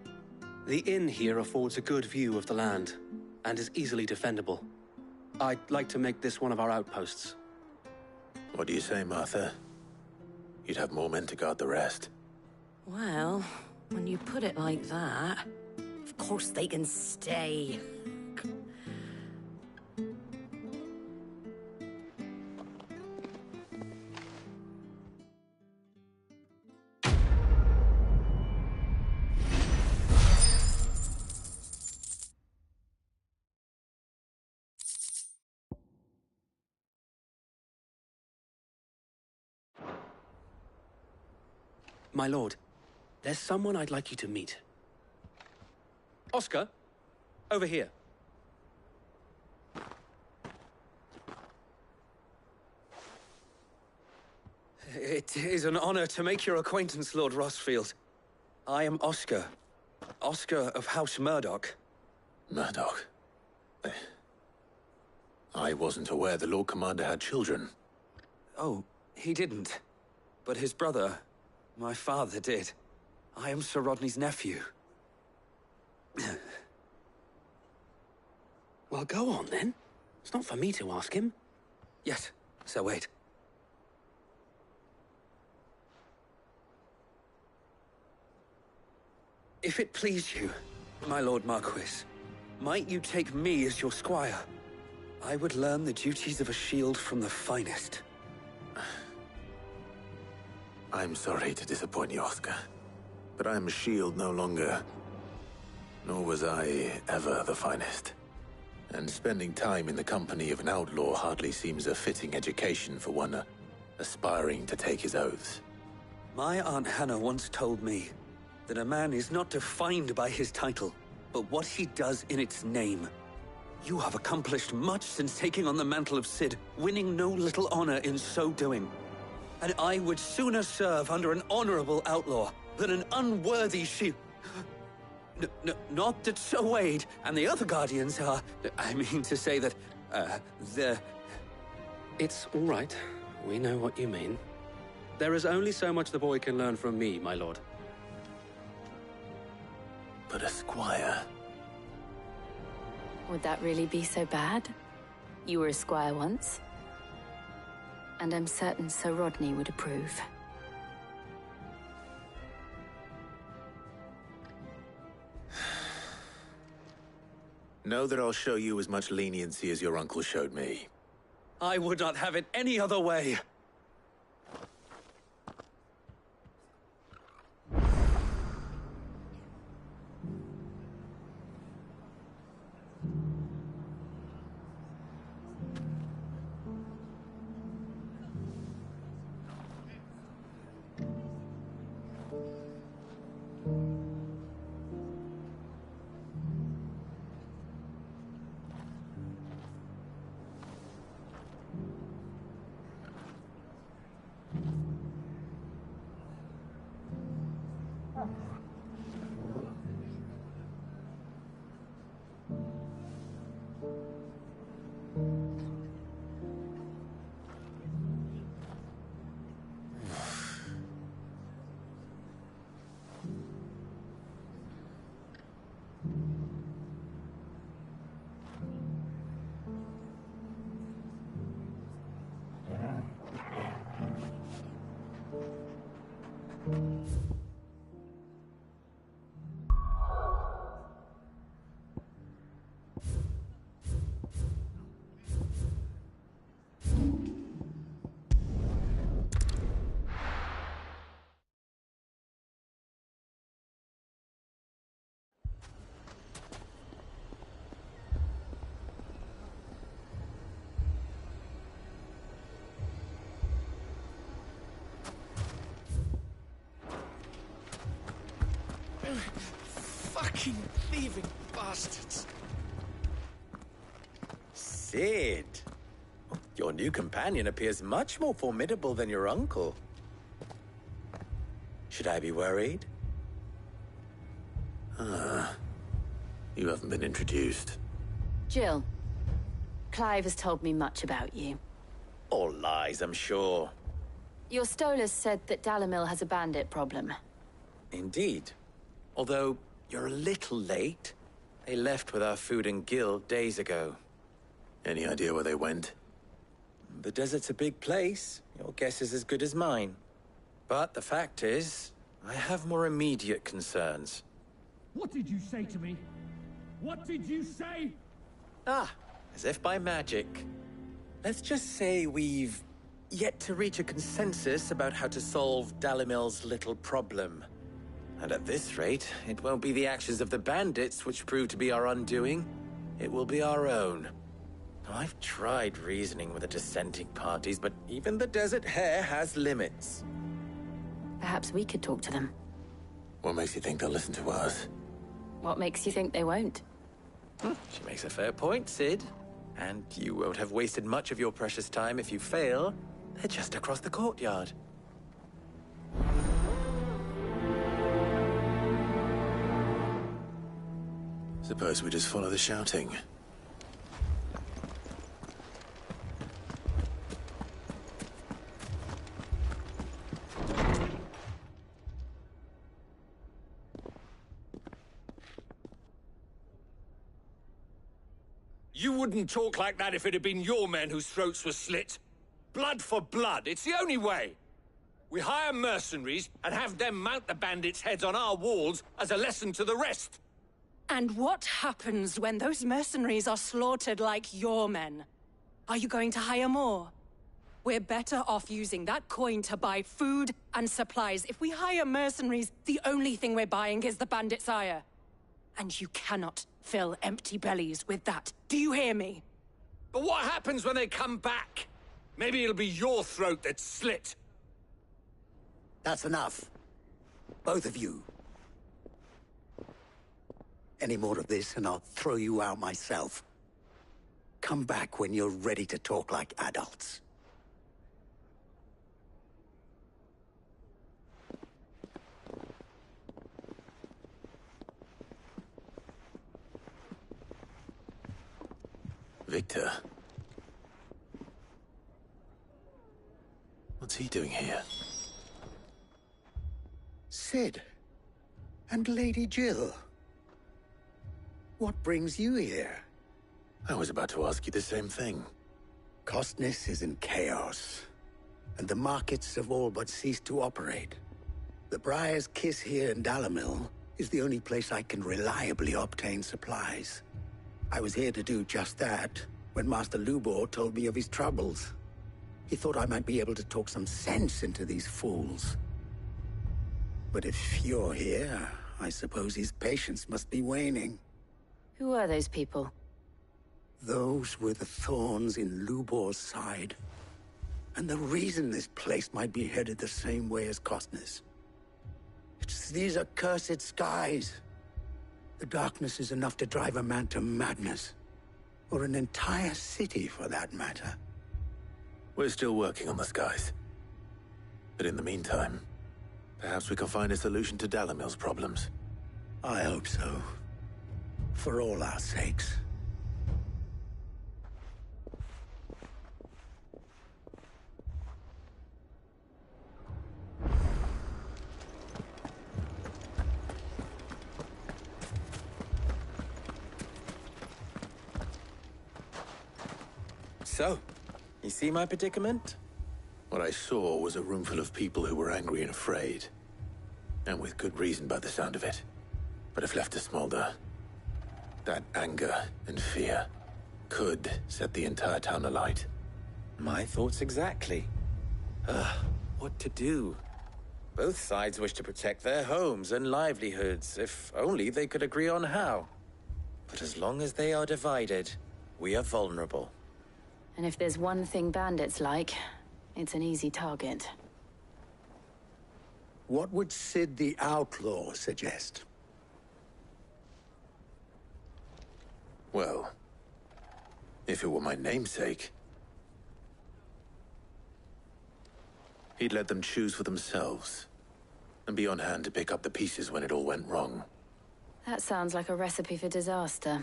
S16: The inn here affords a good view of the land, and is easily defendable. I'd like to make this one of our outposts.
S2: What do you say, Martha? You'd have more men to guard the rest.
S11: Well, when you put it like that, of course they can stay.
S16: My lord, there's someone I'd like you to meet. Oscar, over here.
S19: It is an honor to make your acquaintance, Lord Rossfield. I am Oscar. Oscar of House Murdoch.
S2: Murdoch? I wasn't aware the Lord Commander had children.
S19: Oh, he didn't. But his brother, my father, did. I am Sir Rodney's nephew.
S16: Well, go on, then. It's not for me to ask him.
S19: Yes, Sir Wade. If it please you, my Lord Marquis, might you take me as your squire? I would learn the duties of a shield from the finest.
S2: I'm sorry to disappoint you, Oscar, but I am a shield no longer. Nor was I ever the finest. And spending time in the company of an outlaw hardly seems a fitting education for one aspiring to take his oaths.
S19: My Aunt Hannah once told me that a man is not defined by his title, but what he does in its name. You have accomplished much since taking on the mantle of Cid, winning no little honor in so doing. And I would sooner serve under an honorable outlaw than an unworthy shield. Not that Sir Wade and the other Guardians are... I mean to say that, they're...
S16: It's all right. We know what you mean. There is only so much the boy can learn from me, my lord.
S2: But a squire...
S13: Would that really be so bad? You were a squire once. And I'm certain Sir Rodney would approve.
S2: Know that I'll show you as much leniency as your uncle showed me.
S19: I would not have it any other way.
S3: Fucking thieving bastards.
S20: Sid. Your new companion appears much more formidable than your uncle. Should I be worried?
S2: You haven't been introduced.
S13: Jill, Clive has told me much about you.
S20: All lies, I'm sure.
S13: Your Stolas said that Dalamil has a bandit problem.
S20: Indeed. Although, you're a little late. They left with our food and guild days ago.
S2: Any idea where they went?
S20: The desert's a big place. Your guess is as good as mine. But the fact is, I have more immediate concerns.
S21: What did you say to me? What did you say?
S20: Ah, as if by magic. Let's just say we've yet to reach a consensus about how to solve Dalimil's little problem. And at this rate, it won't be the actions of the bandits which prove to be our undoing. It will be our own. I've tried reasoning with the dissenting parties, but even the Desert Hare has limits.
S13: Perhaps we could talk to them.
S2: What makes you think they'll listen to us?
S13: What makes you think they won't?
S20: She makes a fair point, Sid. And you won't have wasted much of your precious time if you fail. They're just across the courtyard.
S2: Suppose we just follow the shouting.
S14: You wouldn't talk like that if it had been your men whose throats were slit. Blood for blood, it's the only way. We hire mercenaries and have them mount the bandits' heads on our walls as a lesson to the rest.
S6: And what happens when those mercenaries are slaughtered like your men? Are you going to hire more? We're better off using that coin to buy food and supplies. If we hire mercenaries, the only thing we're buying is the bandits' ire. And you cannot fill empty bellies with that. Do you hear me?
S14: But what happens when they come back? Maybe it'll be your throat that's slit.
S22: That's enough. Both of you. Any more of this and I'll throw you out myself. Come back when you're ready to talk like adults.
S2: Victor? What's he doing here?
S22: Cid. And Lady Jill. What brings you here?
S2: I was about to ask you the same thing.
S22: Costness is in chaos, and the markets have all but ceased to operate. The Briar's Kiss here in Dalimil is the only place I can reliably obtain supplies. I was here to do just that when Master Lubor told me of his troubles. He thought I might be able to talk some sense into these fools. But if you're here, I suppose his patience must be waning.
S6: Who are those people?
S22: Those were the thorns in Lubor's side. And the reason this place might be headed the same way as Costness. It's these accursed skies. The darkness is enough to drive a man to madness. Or an entire city, for that matter.
S2: We're still working on the skies. But in the meantime, perhaps we can find a solution to Dalimil's problems.
S22: I hope so. For all our sakes.
S20: So, you see my predicament?
S2: What I saw was a room full of people who were angry and afraid. And with good reason by the sound of it. But if left to smolder, that anger and fear could set the entire town alight.
S20: My thoughts exactly. What to do? Both sides wish to protect their homes and livelihoods, if only they could agree on how. But as long as they are divided, we are vulnerable.
S6: And if there's one thing bandits like, it's an easy target.
S22: What would Cid the Outlaw suggest?
S2: Well, if it were my namesake, he'd let them choose for themselves, and be on hand to pick up the pieces when it all went wrong.
S6: That sounds like a recipe for disaster.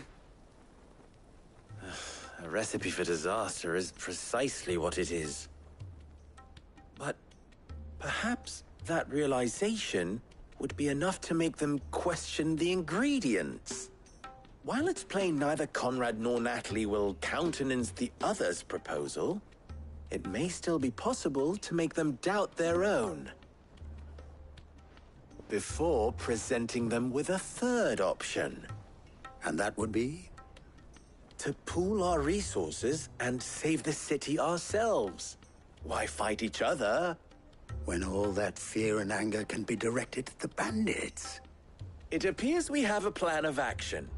S20: A recipe for disaster is precisely what it is. But perhaps that realization would be enough to make them question the ingredients. While it's plain neither Conrad nor Natalie will countenance the other's proposal, it may still be possible to make them doubt their own. Before presenting them with a third option.
S22: And that would be?
S20: To pool our resources and save the city ourselves. Why fight each other?
S22: When all that fear and anger can be directed at the bandits.
S20: It appears we have a plan of action.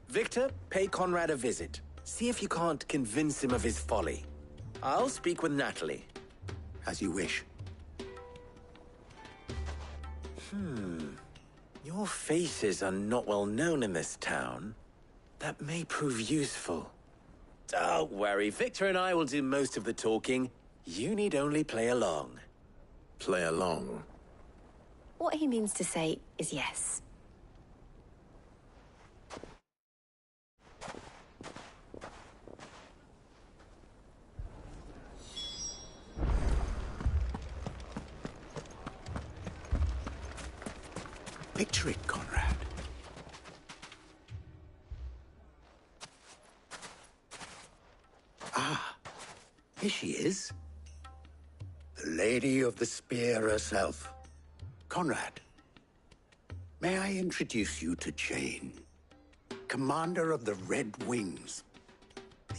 S20: Victor, pay Conrad a visit. See if you can't convince him of his folly. I'll speak with Natalie.
S22: As you wish.
S20: Your faces are not well known in this town. That may prove useful. Don't worry, Victor and I will do most of the talking. You need only play along.
S2: Play along?
S6: What he means to say is yes.
S22: Picture it, Conrad. Ah, here she is. The Lady of the Spear herself. Conrad, may I introduce you to Jane, commander of the Red Wings,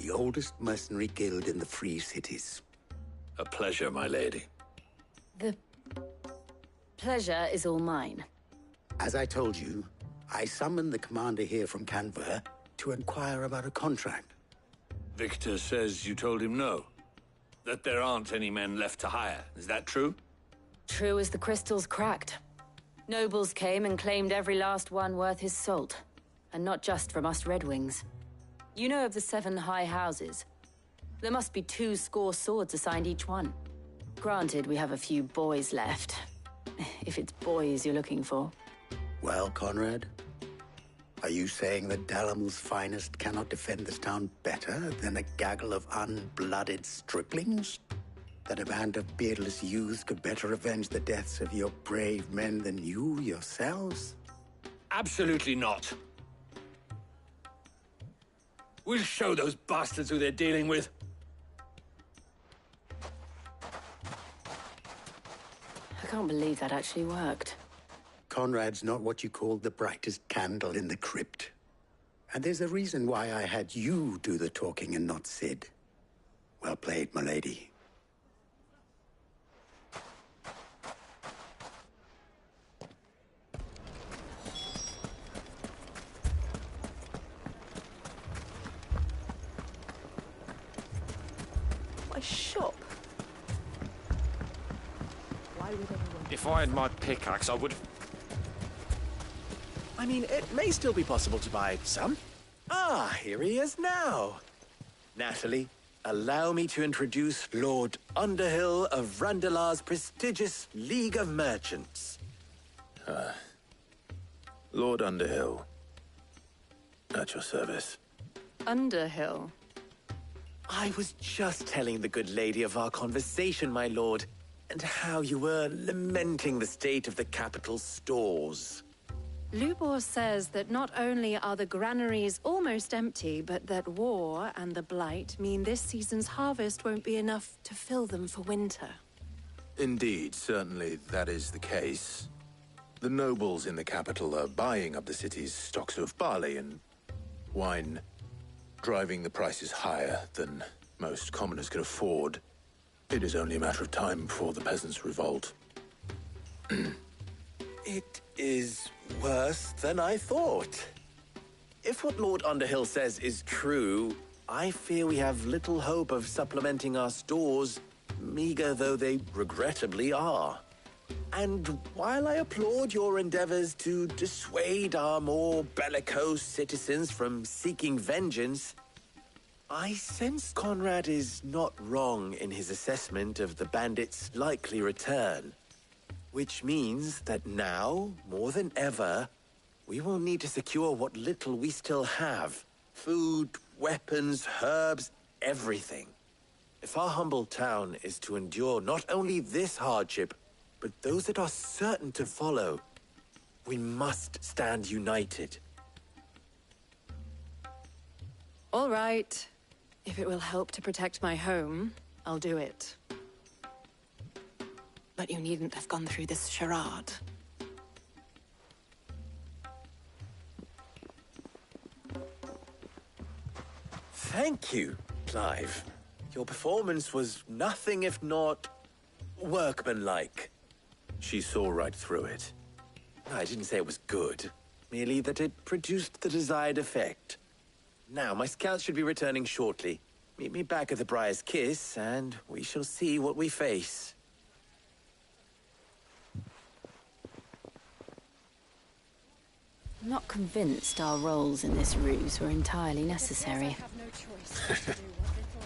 S22: the oldest mercenary guild in the Free Cities.
S2: A pleasure, my lady.
S6: The pleasure is all mine.
S22: As I told you, I summoned the commander here from Canver to inquire about a contract.
S17: Victor says you told him no. That there aren't any men left to hire. Is that true?
S6: True as the crystals cracked. Nobles came and claimed every last one worth his salt. And not just from us Red Wings. You know of the 7 high houses. There must be 2 swords assigned each one. Granted, we have a few boys left. If it's boys you're looking for.
S22: Well, Conrad, Are you saying that Dalamil's finest cannot defend this town better than a gaggle of unblooded striplings? That a band of beardless youths could better avenge the deaths of your brave men than you yourselves?
S17: Absolutely not. We'll show those bastards who they're dealing with.
S1: I can't believe that actually worked.
S22: Conrad's not what you call the brightest candle in the crypt. And there's a reason why I had you do the talking and not Sid. Well played, milady.
S7: My shop.
S9: If I had my pickaxe, I would...
S20: I mean, it may still be possible to buy some. Ah, here he is now. Natalie, allow me to introduce Lord Underhill of Randalar's prestigious League of Merchants.
S2: Lord Underhill. At your service.
S6: Underhill?
S20: I was just telling the good lady of our conversation, my lord, and how you were lamenting the state of the capital's stores.
S6: Lubor says that not only are the granaries almost empty, but that war and the Blight mean this season's harvest won't be enough to fill them for winter.
S2: Indeed, certainly that is the case. The nobles in the capital are buying up the city's stocks of barley and wine, driving the prices higher than most commoners can afford. It is only a matter of time before the peasants revolt.
S20: It is worse than I thought. If what Lord Underhill says is true, I fear we have little hope of supplementing our stores, meager though they regrettably are. And while I applaud your endeavors to dissuade our more bellicose citizens from seeking vengeance, I sense Conrad is not wrong in his assessment of the bandits' likely return. Which means that now, more than ever, we will need to secure what little we still have. Food, weapons, herbs, everything. If our humble town is to endure not only this hardship, but those that are certain to follow, we must stand united.
S6: All right. If it will help to protect my home, I'll do it. But you needn't have gone through this charade.
S20: Thank you, Clive. Your performance was nothing if not workmanlike.
S2: She saw right through it.
S20: I didn't say it was good, merely that it produced the desired effect. Now, my scouts should be returning shortly. Meet me back at the Briar's Kiss, and we shall see what we face.
S23: I'm not convinced our roles in this ruse were entirely necessary.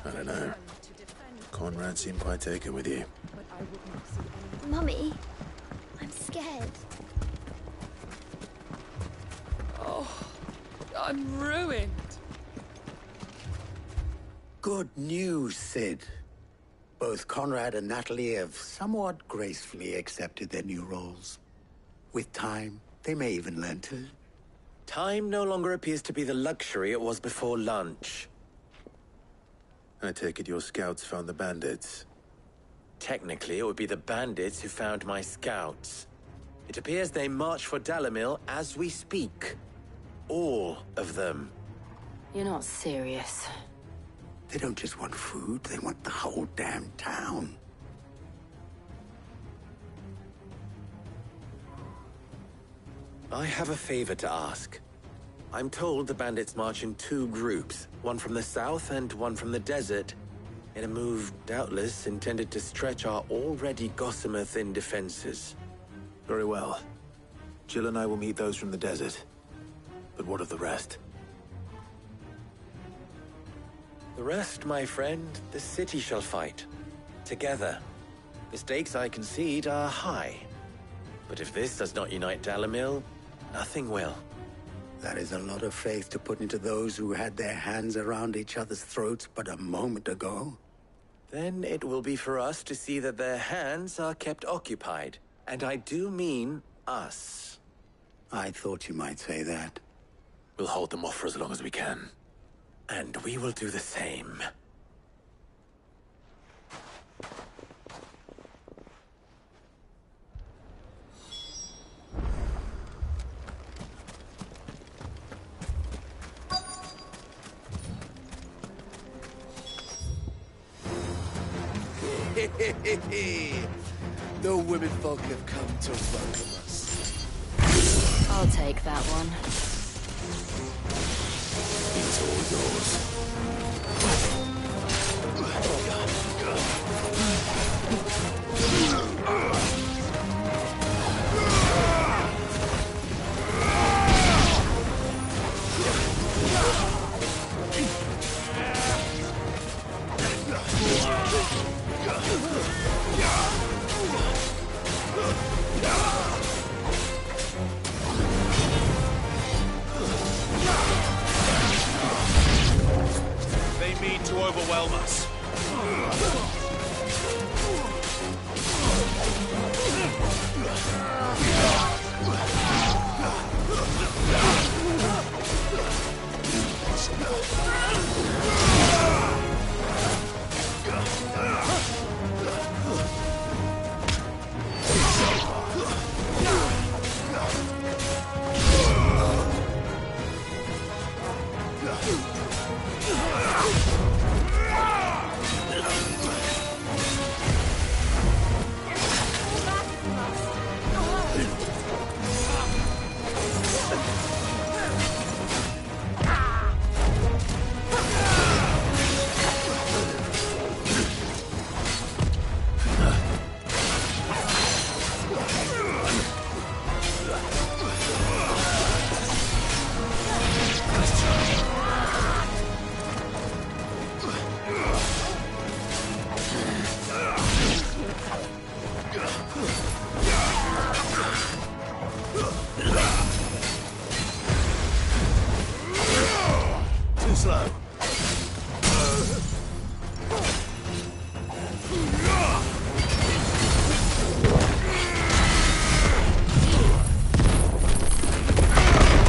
S2: I don't know. Conrad seemed quite taken with you.
S8: Mummy, I'm scared.
S15: Oh, I'm ruined.
S22: Good news, Sid. Both Conrad and Natalie have somewhat gracefully accepted their new roles. With time, they may even learn to...
S20: Time no longer appears to be the luxury it was before lunch.
S2: I take it your scouts found the bandits.
S20: Technically, it would be the bandits who found my scouts. It appears they march for Dalamil as we speak. All of them.
S23: You're not serious.
S22: They don't just want food, they want the whole damn town.
S20: I have a favor to ask. I'm told the bandits march in two groups, one from the south and one from the desert, in a move doubtless intended to stretch our already gossamer-thin defenses.
S2: Very well. Jill and I will meet those from the desert. But what of the rest?
S20: The rest, my friend, the city shall fight. Together. The stakes, I concede, are high. But if this does not unite Dalamil, nothing will.
S22: That is a lot of faith to put into those who had their hands around each other's throats but a moment ago.
S20: Then it will be for us to see that their hands are kept occupied. And I do mean us.
S22: I thought you might say that.
S2: We'll hold them off for as long as we can.
S20: And we will do the same.
S7: The women folk have come to welcome us.
S23: I'll take that one.
S2: It's all yours.
S7: They mean to overwhelm us. Too slow.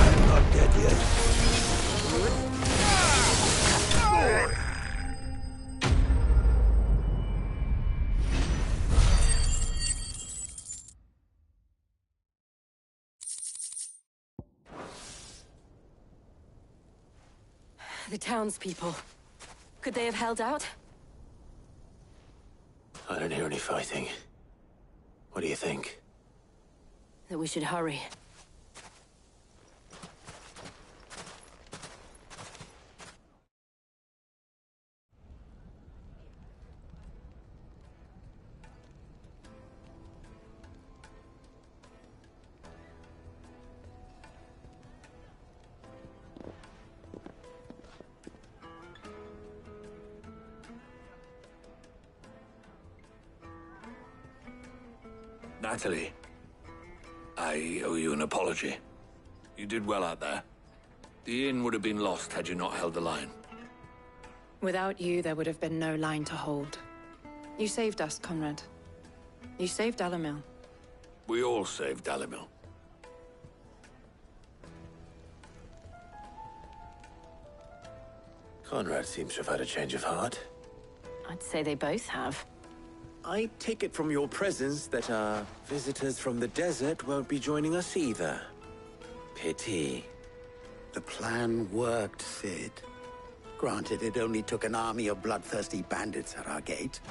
S2: I'm not dead yet.
S1: The townspeople. Could they have held out?
S2: I don't hear any fighting. What do you think?
S1: That we should hurry.
S17: Natalie, I owe you an apology. You did well out there. The inn would have been lost had you not held the line.
S10: Without you, there would have been no line to hold. You saved us, Conrad. You saved Dalimil.
S17: We all saved Dalimil.
S2: Conrad seems to have had a change of heart.
S1: I'd say they both have.
S20: I take it from your presence that our visitors from the desert won't be joining us either. Pity.
S22: The plan worked, Sid. Granted, it only took an army of bloodthirsty bandits at our gate.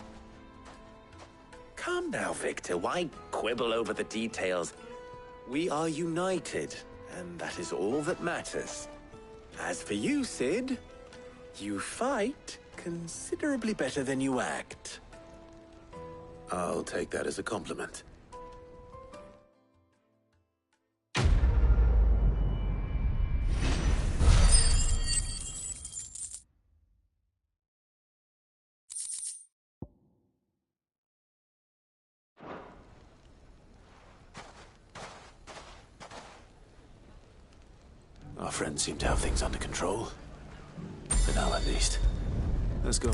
S20: Calm now, Victor. Why quibble over the details? We are united, and that is all that matters. As for you, Sid, you fight considerably better than you act.
S2: I'll take that as a compliment. Our friends seem to have things under control. For now, at least. Let's go.